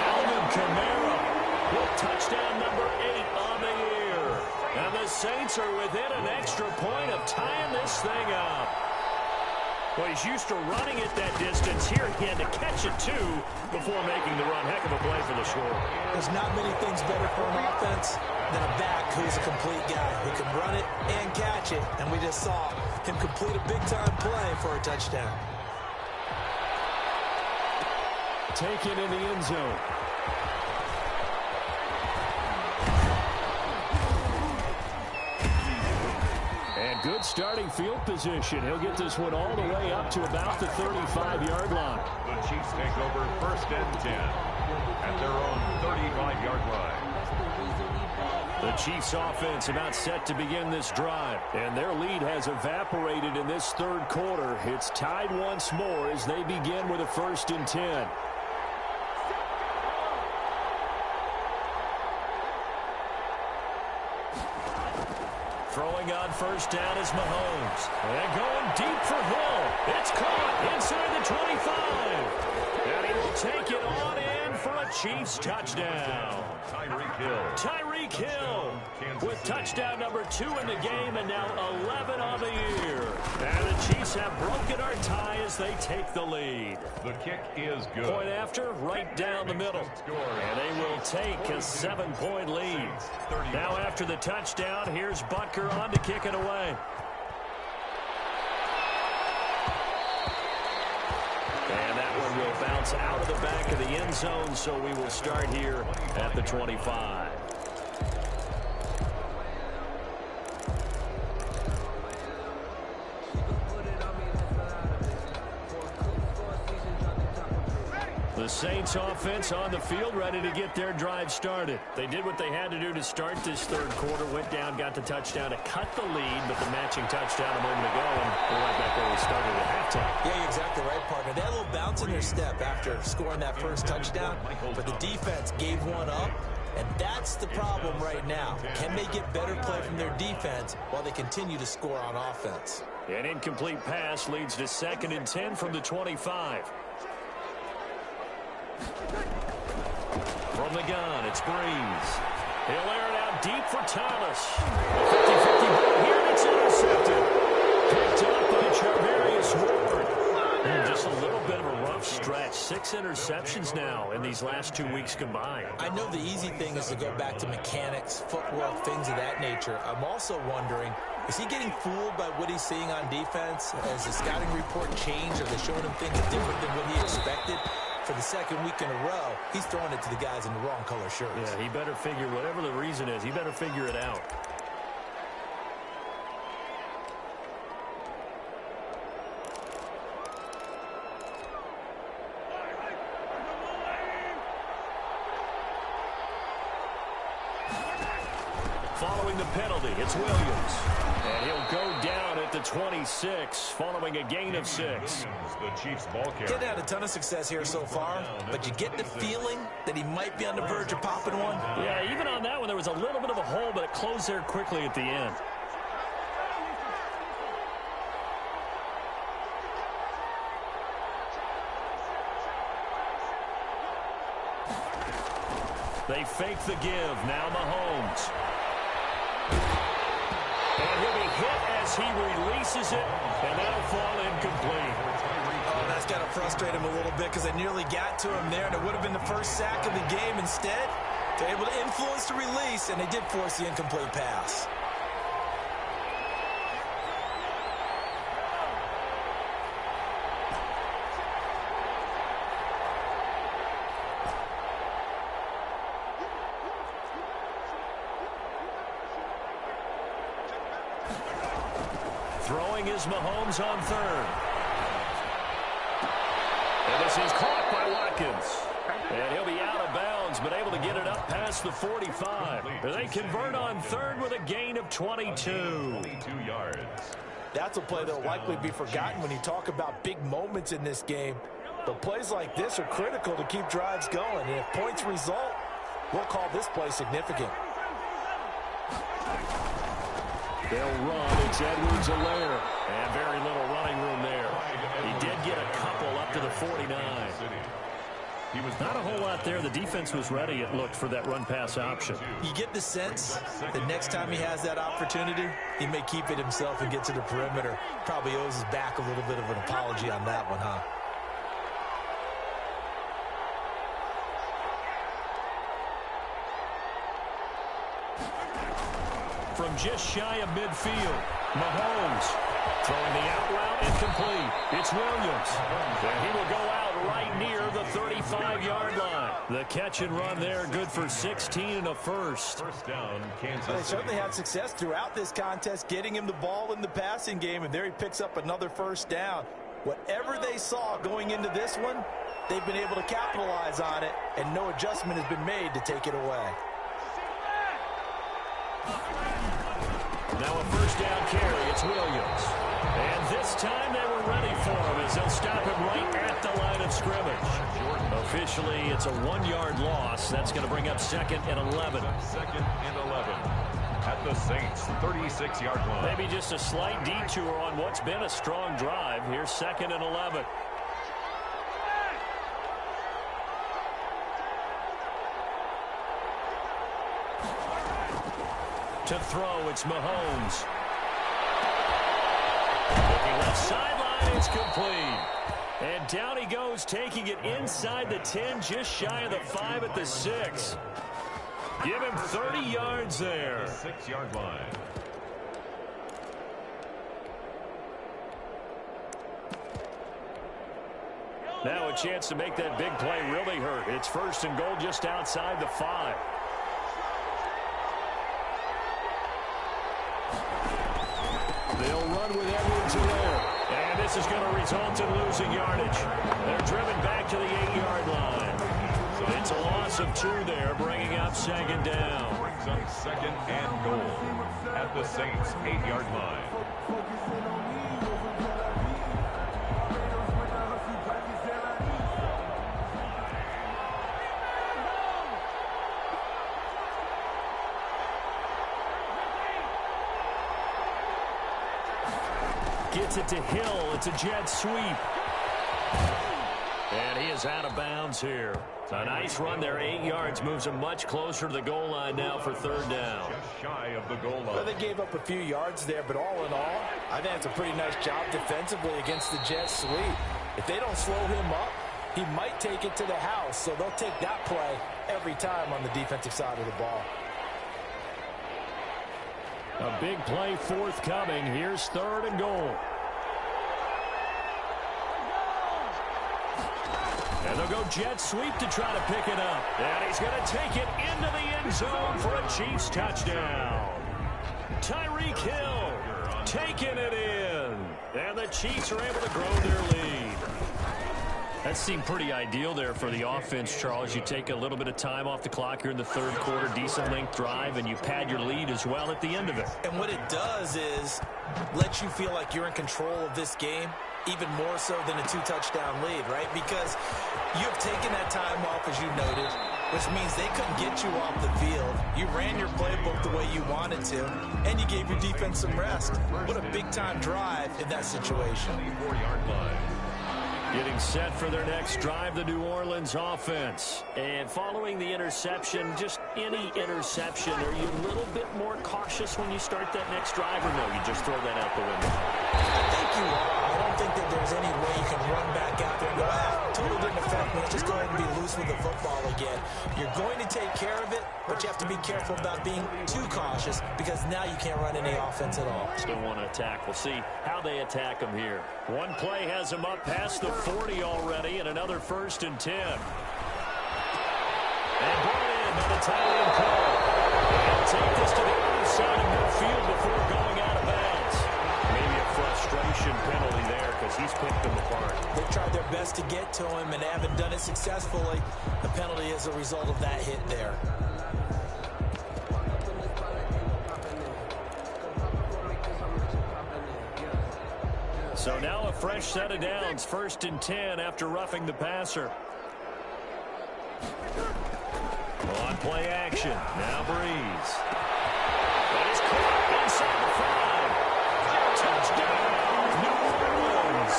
Alvin Kamara with touchdown number 8 on the year. And the Saints are within an extra point of tying this thing up. Well, he's used to running it that distance. Here he had to catch it, too, before making the run. Heck of a play for the score. There's not many things better for an offense than a back who's a complete guy who can run it and catch it. And we just saw him complete a big-time play for a touchdown. Taken in the end zone. And good starting field position. He'll get this one all the way up to about the 35-yard line. The Chiefs take over first and 10 at their own 35-yard line. The Chiefs offense about set to begin this drive, and their lead has evaporated in this third quarter. It's tied once more as they begin with a 1st and 10. Throwing on 1st down is Mahomes. And going deep for Hill. It's caught inside the 25. And he will take it on in for a Chiefs touchdown. Tyreek Hill with touchdown number 2 in the game and now 11 on the year. And the Chiefs have broken our tie as they take the lead. The kick is good. Point after, right down the middle. And they will take a 7-point lead. Now after the touchdown, here's Butker on to kick it away. And that one will bounce out of the back of the end zone, so we will start here at the 25. The Saints offense on the field, ready to get their drive started. They did what they had to do to start this third quarter, went down, got the touchdown to cut the lead, but the matching touchdown a moment ago, and we're right back where we started at halftime. Yeah, you're exactly right, partner. They had a little bounce in their step after scoring that first touchdown, but the defense gave one up, and that's the problem right now. Can they get better play from their defense while they continue to score on offense? An incomplete pass leads to 2nd and 10 from the 25. From the gun, it's Breeze. He'll air it out deep for Thomas. 50-50 ball here, and it's intercepted. Picked up by Charvarius Ward. And just a little bit of a rough stretch. 6 interceptions now in these last 2 weeks combined. I know the easy thing is to go back to mechanics, footwork, things of that nature. I'm also wondering, is he getting fooled by what he's seeing on defense? Has the scouting report changed? Are they showing him things different than what he expected? For the 2nd week in a row, he's throwing it to the guys in the wrong color shirts. Yeah, he better figure, whatever the reason is, he better figure it out. Following the penalty, it's Williams. And he'll go down at the 26, following a gain of 6. The Chiefs ball carrier. Didn't have a ton of success here so far, but you get the feeling that he might be on the verge of popping one. Yeah, even on that one, there was a little bit of a hole, but it closed there quickly at the end. They fake the give. Now Mahomes. And he'll be hit as he releases it, and that'll fall incomplete. Oh, that's got to frustrate him a little bit because they nearly got to him there, and it would have been the first sack of the game. Instead, they're able to influence the release, and they did force the incomplete pass. Throwing is Mahomes on 3rd. And this is caught by Watkins. And he'll be out of bounds, but able to get it up past the 45. They convert on 3rd with a gain of 22. 22 yards. That's a play that will likely be forgotten when you talk about big moments in this game. But plays like this are critical to keep drives going. And if points result, we'll call this play significant. They'll run. It's Edwards-Helaire. And very little running room there. He did get a couple up to the 49. Not a whole lot there. The defense was ready, it looked, for that run-pass option. You get the sense that next time he has that opportunity, he may keep it himself and get to the perimeter. Probably owes his back a little bit of an apology on that one, huh? From just shy of midfield, Mahomes throwing the out route incomplete. It's Williams. And he will go out right near the 35-yard line. The catch and run there, good for 16 and a first. First down, Kansas They City. certainly had success throughout this contest, getting him the ball in the passing game, and there he picks up another first down. Whatever they saw going into this one, they've been able to capitalize on it, and no adjustment has been made to take it away. Now a first down carry. It's Williams. And this time they were ready for him as they'll stop him right at the line of scrimmage. Officially, it's a 1-yard loss. That's going to bring up 2nd and 11. 2nd and 11 at the Saints' 36-yard line. Maybe just a slight detour on what's been a strong drive. Here's 2nd and 11. To throw, it's Mahomes. Looking left sideline, it's complete. And down he goes, taking it inside the 10, just shy of the 5 at the 6. Give him 30 yards there. 6-yard line. Now a chance to make that big play really hurt. It's 1st and goal just outside the 5. They'll run with Edwards in there. And this is going to result in losing yardage. They're driven back to the 8-yard line. So it's a loss of 2 there, bringing up 2nd down. Brings up 2nd and goal at the Saints' 8-yard line. Gets it to Hill. It's a jet sweep. And he is out of bounds here. A nice run there, 8 yards, moves him much closer to the goal line now for 3rd down. Just shy of the goal line. Well, they gave up a few yards there, but all in all, I think it's a pretty nice job defensively against the jet sweep. If they don't slow him up, he might take it to the house, so they'll take that play every time on the defensive side of the ball. A big play forthcoming. Here's 3rd and goal. And they'll go jet sweep to try to pick it up. And he's going to take it into the end zone for a Chiefs touchdown. Tyreek Hill taking it in. And the Chiefs are able to grow their lead. That seemed pretty ideal there for the offense, Charles. You take a little bit of time off the clock here in the 3rd quarter, decent length drive, and you pad your lead as well at the end of it. And what it does is let you feel like you're in control of this game, even more so than a 2-touchdown lead, right? Because you have taken that time off, as you noted, which means they couldn't get you off the field. You ran your playbook the way you wanted to, and you gave your defense some rest. What a big-time drive in that situation. 24-yard line. Getting set for their next drive, the New Orleans offense. And following the interception, just any interception, are you a little bit more cautious when you start that next drive, or no, you just throw that out the window? I think you are. I don't think that there's any way you can run back out there and go, totally didn't affect me. Let's just go ahead and be loose with the football again. You're going to take care of it, but you have to be careful about being too cautious because now you can't run any offense at all. Still want to attack. We'll see how they attack them here. One play has them up past the 40 already, and another 1st and 10. And brought in by the tight end Cole. They'll take this to the other side of midfield before going out of bounds. Maybe a frustration penalty there because he's picked them apart. They tried their best to get to him and haven't done it successfully. The penalty is a result of that hit there. So now a fresh set of downs, 1st and 10 after roughing the passer. On play action, now Breeze. That is caught inside the 5. Touchdown, New Orleans.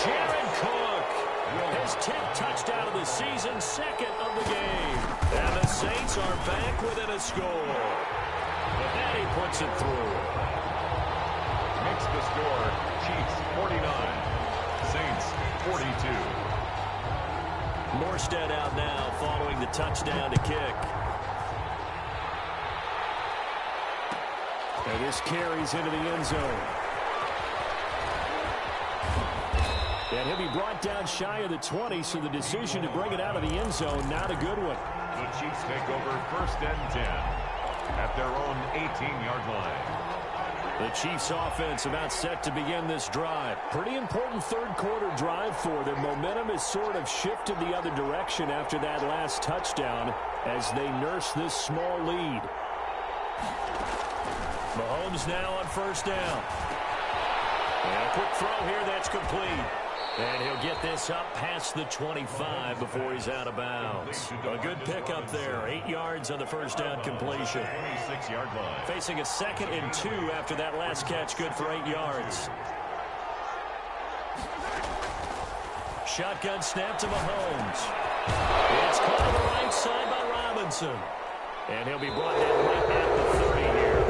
Jared Cook, his 10th touchdown of the season, 2nd of the game. And the Saints are back within a score. But then he puts it through. Makes the score, Chiefs 49, Saints 42. Morstead out now following the touchdown to kick. And this carries into the end zone. And he'll be brought down shy of the 20, so the decision to bring it out of the end zone, not a good one. The Chiefs take over 1st and 10 at their own 18-yard line. The Chiefs offense about set to begin this drive. Pretty important 3rd quarter drive for them. Momentum has sort of shifted the other direction after that last touchdown as they nurse this small lead. Mahomes now on first down. And a quick throw here that's complete. And he'll get this up past the 25 before he's out of bounds. A good pickup there. 8 yards on the first down completion. 26-yard line. Facing a 2nd and 2 after that last catch. Good for 8 yards. Shotgun snap to Mahomes. It's caught on the right side by Robinson. And he'll be brought down right at the 30 here.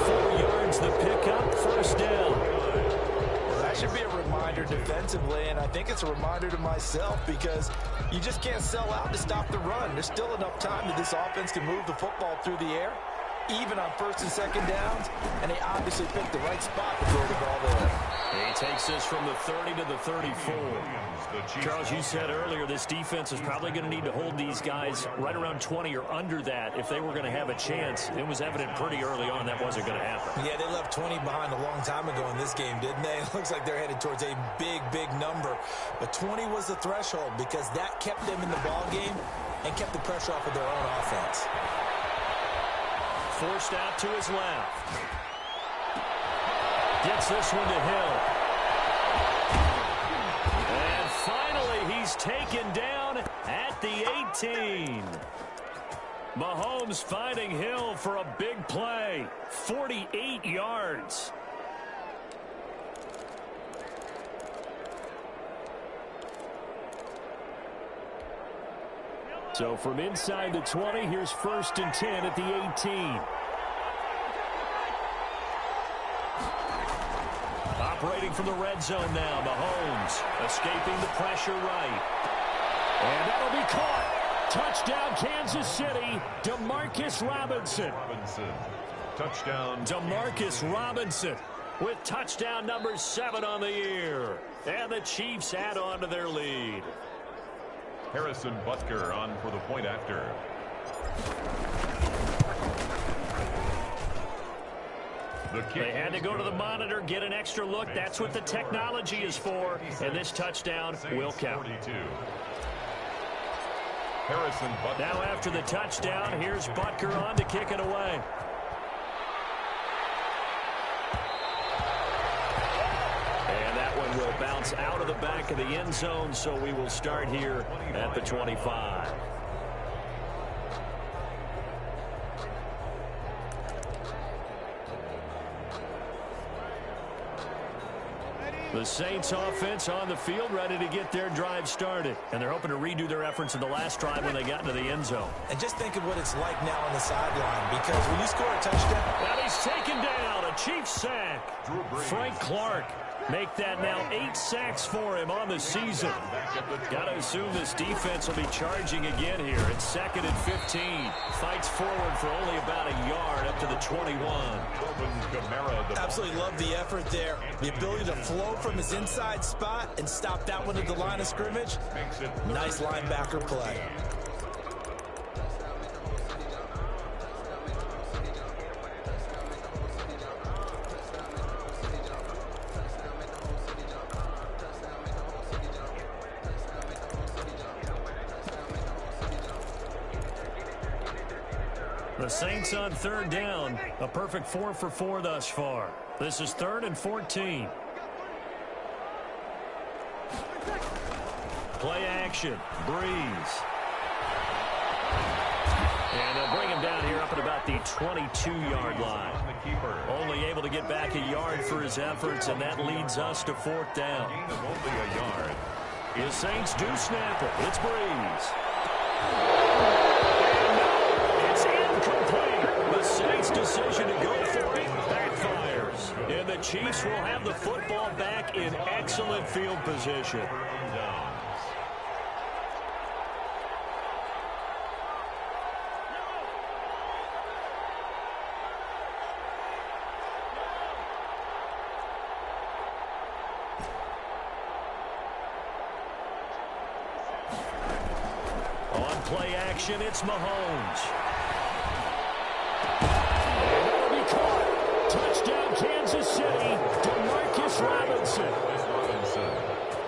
4 yards the pickup. First down. That should be a reminder defensively, and I think it's a reminder to myself because you just can't sell out to stop the run. There's still enough time that this offense can move the football through the air, even on 1st and 2nd downs, and they obviously picked the right spot to throw the ball there. He takes this from the 30 to the 34. Charles, you said earlier this defense is probably going to need to hold these guys right around 20 or under that if they were going to have a chance. It was evident pretty early on that wasn't going to happen. Yeah, they left 20 behind a long time ago in this game, didn't they? It looks like they're headed towards a big, big number. But 20 was the threshold because that kept them in the ball game and kept the pressure off of their own offense. Forced out to his left. Gets this one to Hill. And finally, he's taken down at the 18. Mahomes finding Hill for a big play. 48 yards. So from inside the 20, here's 1st and 10 at the 18. Operating from the red zone now, Mahomes escaping the pressure right. And that'll be caught. Touchdown, Kansas City. DeMarcus Robinson. Touchdown. DeMarcus Robinson with touchdown number 7 on the year. And the Chiefs add on to their lead. Harrison Butker on for the point after. They had to go to the monitor, get an extra look. That's what the technology is for. And this touchdown will count. Harrison Butker. Now after the touchdown, here's Butker on to kick it away. And that one will bounce out of the back of the end zone, so we will start here at the 25. The Saints offense on the field, ready to get their drive started. And they're hoping to redo their efforts in the last drive when they got into the end zone. And just think of what it's like now on the sideline, because when you score a touchdown. Now he's taken down, a Chiefs sack. Frank Clark make that now 8 sacks for him on the season. Got to assume this defense will be charging again here. It's 2nd and 15. Fights forward for only about a yard up to the 21. Absolutely love the effort there. The ability to flow from his inside spot and stop that one at the line of scrimmage. Nice linebacker play. The Saints on 3rd down. A perfect 4 for 4 thus far. This is 3rd and 14. Play action. Breeze. And they'll bring him down here up at about the 22-yard line. Only able to get back a yard for his efforts, and that leads us to 4th down. Only a yard. The Saints do snap it. It's Breeze. The Saints' decision to go for it backfires. And the Chiefs will have the football back in excellent field position. On play action, it's Mahomes. Touchdown, Kansas City. DeMarcus Robinson.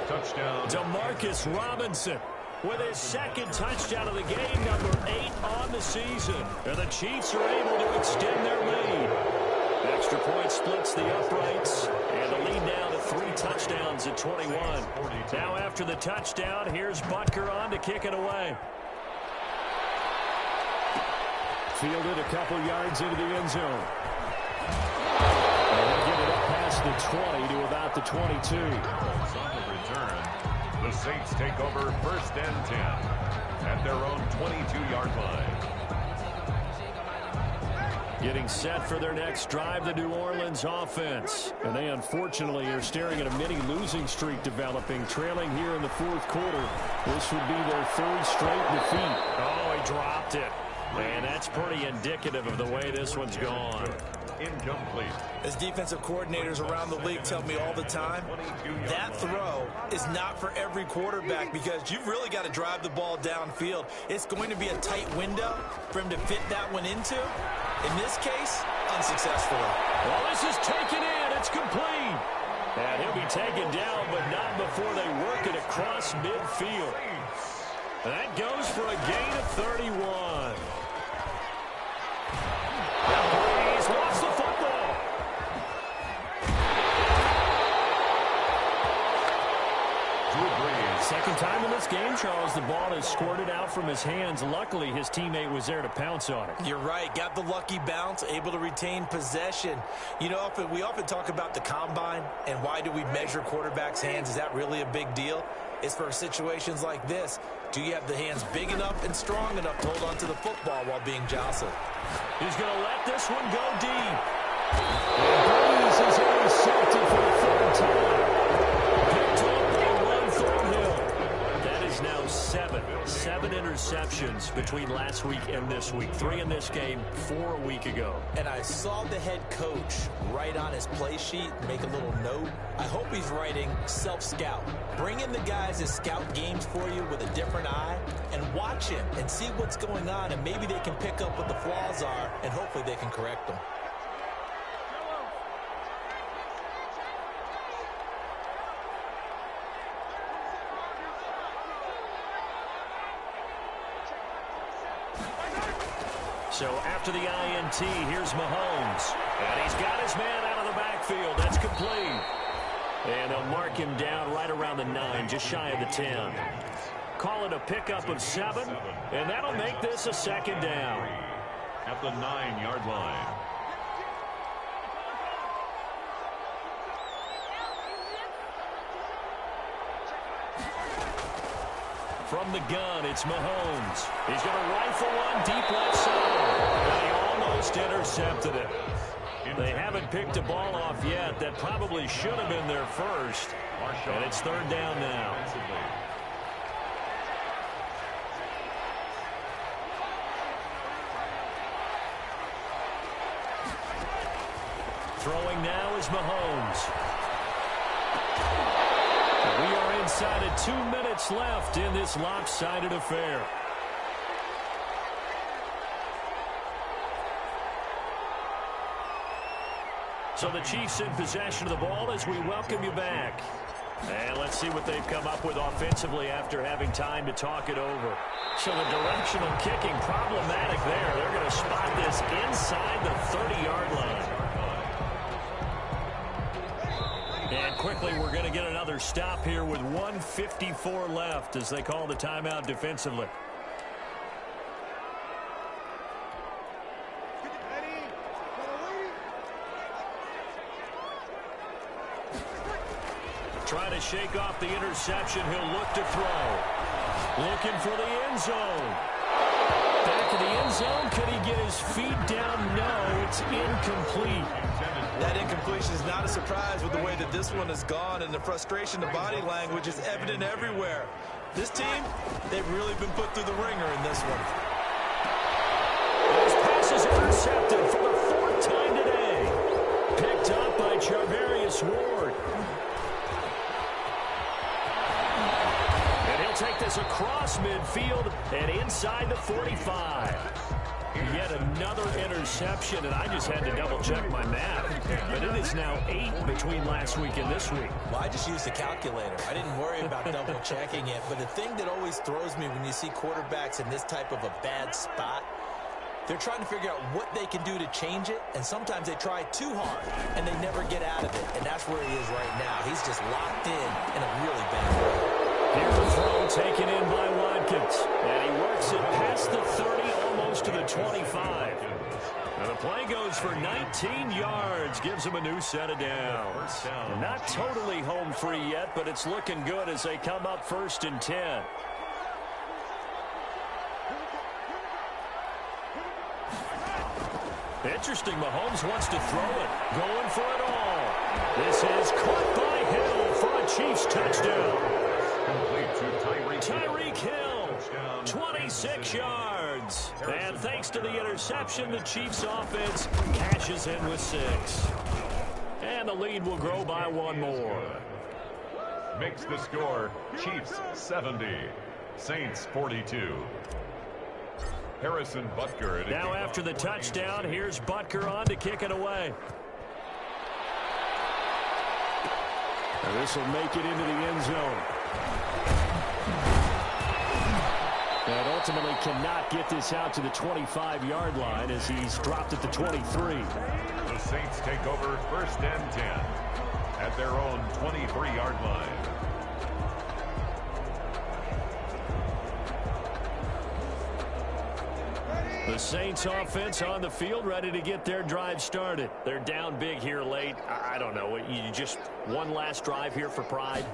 Touchdown. DeMarcus Robinson with his 2nd touchdown of the game, number 8 on the season. And the Chiefs are able to extend their lead. Extra point splits the uprights, and the lead now to 3 touchdowns at 21. Now after the touchdown, here's Butker on to kick it away. Fielded a couple yards into the end zone. And he'll get it up past the 20 to about the 22. On the return, the Saints take over 1st and 10 at their own 22-yard line. Getting set for their next drive, the New Orleans offense. And they unfortunately are staring at a mini losing streak developing, trailing here in the 4th quarter. This would be their 3rd straight defeat. Oh, he dropped it. Man, that's pretty indicative of the way this one's gone. Incomplete. As defensive coordinators around the league tell me all the time, that throw is not for every quarterback because you've really got to drive the ball downfield. It's going to be a tight window for him to fit that one into. In this case, unsuccessfully. Well, this is taken in. It's complete. And he'll be taken down, but not before they work it across midfield. That goes for a gain of 31. He's lost the football. Second time in this game, Charles, the ball is squirted out from his hands. Luckily, his teammate was there to pounce on it. You're right. Got the lucky bounce, able to retain possession. You know, we often talk about the combine and why do we measure quarterbacks' hands. Is that really a big deal? It's for situations like this. Do you have the hands big enough and strong enough to hold on to the football while being jostled? He's going to let this one go deep. And Breeze is intercepted for the 3rd time. Picked up on one Thornhill. That is now 7 interceptions between last week and this week. 3 in this game, 4 a week ago. And I saw the head coach write on his play sheet, make a little note. I hope he's writing self-scout. Bring in the guys that scout games for you with a different eye and watch him and see what's going on, and maybe they can pick up what the flaws are, and hopefully they can correct them. So after the INT, here's Mahomes. And he's got his man out of the backfield. That's complete. And they'll mark him down right around the 9, just shy of the 10. Call it a pickup of 7, and that'll make this a 2nd down. At the 9-yard line. From the gun, it's Mahomes. He's going to rifle one deep left side. And he almost intercepted it. They haven't picked a ball off yet. That probably should have been their first. And it's 3rd down now. Throwing now is Mahomes. We are inside of 2 minutes left in this lopsided affair. So the Chiefs in possession of the ball as we welcome you back. And let's see what they've come up with offensively after having time to talk it over. So the directional kicking problematic there. They're going to spot this inside the 30-yard line. And quickly, we're going to get another stop here with 1:54 left as they call the timeout defensively. Trying to shake off the interception. He'll look to throw. Looking for the end zone. Back of the end zone. Could he get his feet down? No, it's incomplete. That incompletion is not a surprise with the way that this one has gone, and the frustration, the body language is evident everywhere. This team, they've really been put through the ringer in this one. Those passes intercepted for the 4th time today. Picked up by Charvarius Ward. And he'll take this across midfield and inside the 45. Yet another interception, and I just had to double-check my math. But it is now 8 between last week and this week. Well, I just used a calculator. I didn't worry about double-checking it. But the thing that always throws me when you see quarterbacks in this type of a bad spot, They're trying to figure out what they can do to change it, and sometimes they try too hard, and they never get out of it. And that's where he is right now. He's just locked in a really bad way. Here's a throw taken in by Watkins. And he works it past the 30, almost to the 25. And the play goes for 19 yards, gives him a new set of downs. Not totally home free yet, but it's looking good as they come up 1st and 10. Interesting, Mahomes wants to throw it, going for it all. This is caught by Hill for a Chiefs touchdown. Tyreek Hill, 26 yards. And thanks to the interception, the Chiefs offense cashes in with 6. And the lead will grow by 1 more. Makes the score Chiefs 70, Saints 42. Harrison Butker. Now after the touchdown, here's Butker on to kick it away. And this will make it into the end zone. And ultimately cannot get this out to the 25-yard line as he's dropped at the 23. The Saints take over 1st and 10 at their own 23-yard line. The Saints offense on the field, ready to get their drive started. They're down big here late. I don't know. You just one last drive here for pride?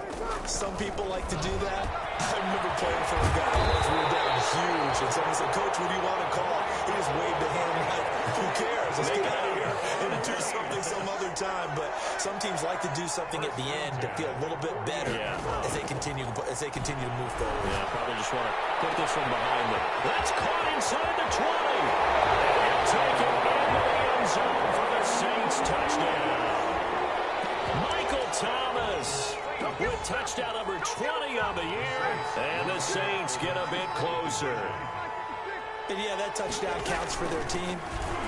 Some people like to do that. I remember playing for a guy once we were down huge, and someone said, "Coach, what do you want to call?" He just waved a hand like, "Who cares? Let's get out of here and do something some other time." But some teams like to do something at the end to feel a little bit better as they continue to move forward. Yeah, probably just want to put this one behind them. That's caught inside the 20. And taken into the end zone for the Saints touchdown. Michael Thomas with touchdown number 20 on the year. And the Saints get a bit closer. And yeah, that touchdown counts for their team,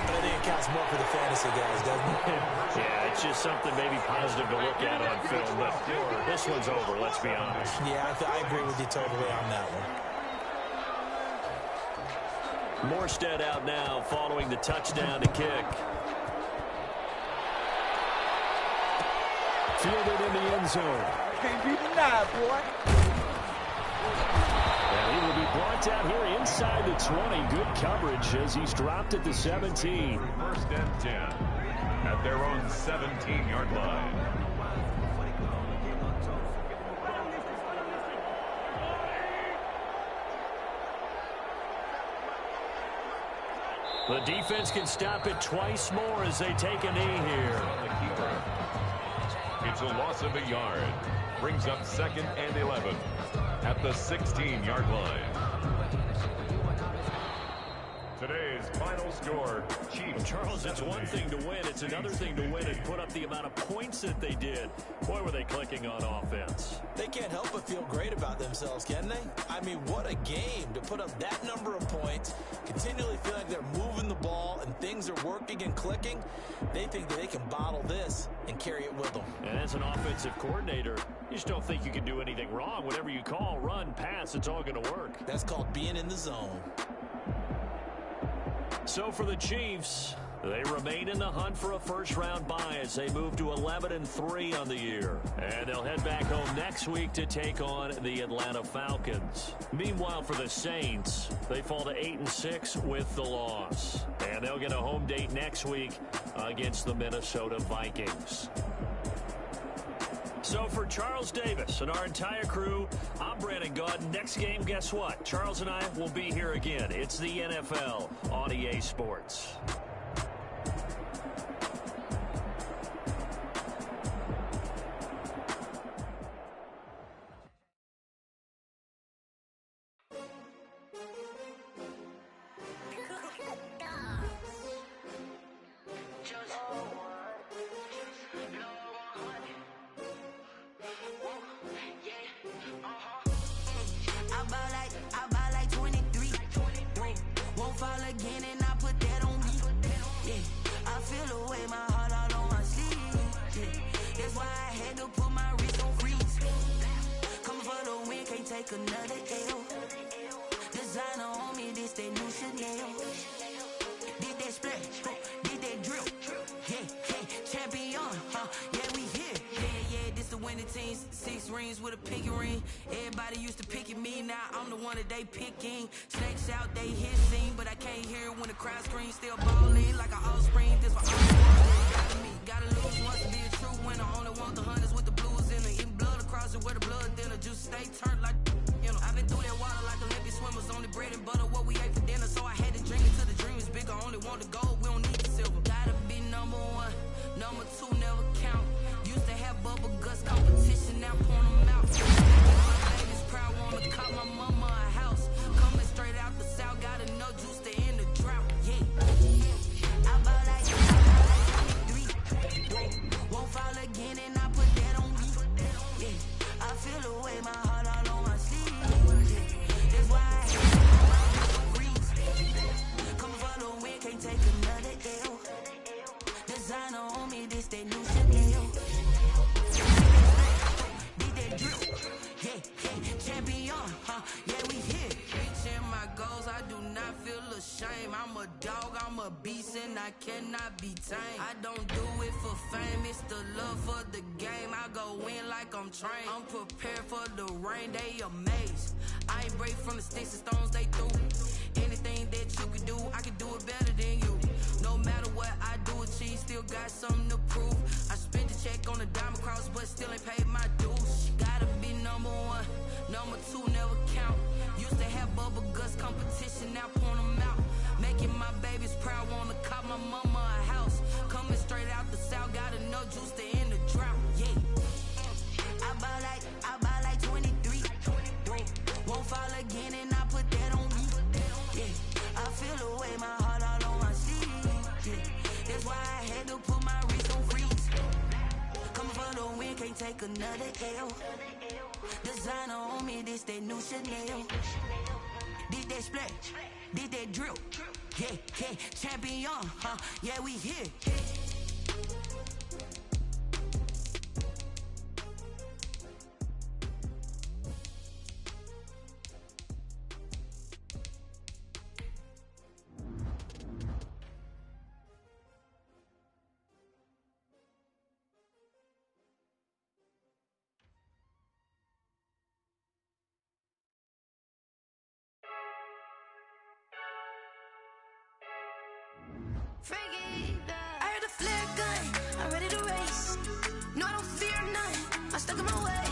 but I think it counts more for the fantasy guys, doesn't it? Yeah, it's just something maybe positive to look at on film, but this one's over, let's be honest. Yeah, I agree with you totally on that one. Morstead out now following the touchdown to kick. Fielded in the end zone. Can't be denied, boy. And he will be brought out here inside the 20. Good coverage as he's dropped at the 17. 1st and 10 at their own 17-yard line. The defense can stop it twice more as they take a knee here. It's a loss of a yard. Brings up 2nd and 11 at the 16-yard line. Today's final score, Chiefs. Charles, it's one thing to win. It's another thing to win and put up the amount of points that they did. Boy, were they clicking on offense. They can't help but feel great about themselves, can they? I mean, what a game to put up that number of points, continually feel like they're moving the ball and things are working and clicking. They think that they can bottle this and carry it with them. And as an offensive coordinator, you just don't think you can do anything wrong. Whatever you call, run, pass, it's all going to work. That's called being in the zone. So for the Chiefs, they remain in the hunt for a first-round bye as they move to 11-3 on the year. And they'll head back home next week to take on the Atlanta Falcons. Meanwhile, for the Saints, they fall to 8-6 with the loss. And they'll get a home date next week against the Minnesota Vikings. So for Charles Davis and our entire crew, I'm Brandon Gaudin. Next game, guess what? Charles and I will be here again. It's the NFL on EA Sports. Another L. Designer on me, this they new Chanel. splash, did that drill. Champion, yeah, we here. Yeah, this the winning teams. 6 rings with a pinky ring. Everybody used to pick at me, now I'm the one that they picking. Snakes out, they hissing, but I can't hear when the crowd screams. Still ballin' like an offspring. This for all me. Gotta lose once to be a true winner. Only want the hunters with the blues in it. Eating blood across it where the blood thinner. Juice stay turned like, you know. I've been through that water like Olympic swimmers. Only bread and butter, what we ate for dinner. So I had to drink it till the dream is bigger. Only want the gold, we don't need the silver. Gotta be number 1, number 2 never count. Used to have bubble guts competition, now point them out. My baby's proud, wanna call my mama a house. Coming straight out the south, got enough juice to end the drought. Yeah, I bought like 23. Won't fall again, and I put that on me. Yeah, I feel the way, my heart all on my sleeve. Yeah, that's why I hate my freeze. Coming for the win, can't take another L. Designer on me, this that new Chanel. Did that drill, yeah, champion, yeah, we here. Reaching my goals, I do not feel ashamed. I'm a dog, I'm a beast, and I cannot be tamed. I don't do it for fame, it's the love for the game. I go in like I'm trained. I'm prepared for the rain, they amazed. I ain't break from the sticks and stones they threw. Anything that you can do, I can do it better than you. No matter what I do, achieve, still got something to prove. I spent the check on the diamond cross, but still ain't paid my dues. Gotta be number 1, number 2 never count. Used to have bubble guts competition, now point them out. Making my babies proud, wanna call my mama a house. Coming straight out the south, got enough juice to end the drought. Yeah, I buy like 23. Won't fall again, and I put that on me. Yeah, I feel the way, my heart all on my sleeve. Yeah, that's why I had to put my wrist on freeze. Coming for the win, can't take another L. Designer on me, this that new Chanel. Did that splash, did that drill. Yeah, champion, yeah, we here. I heard the flare gun, I'm ready to race. No, I don't fear none, I'm stuck in my way.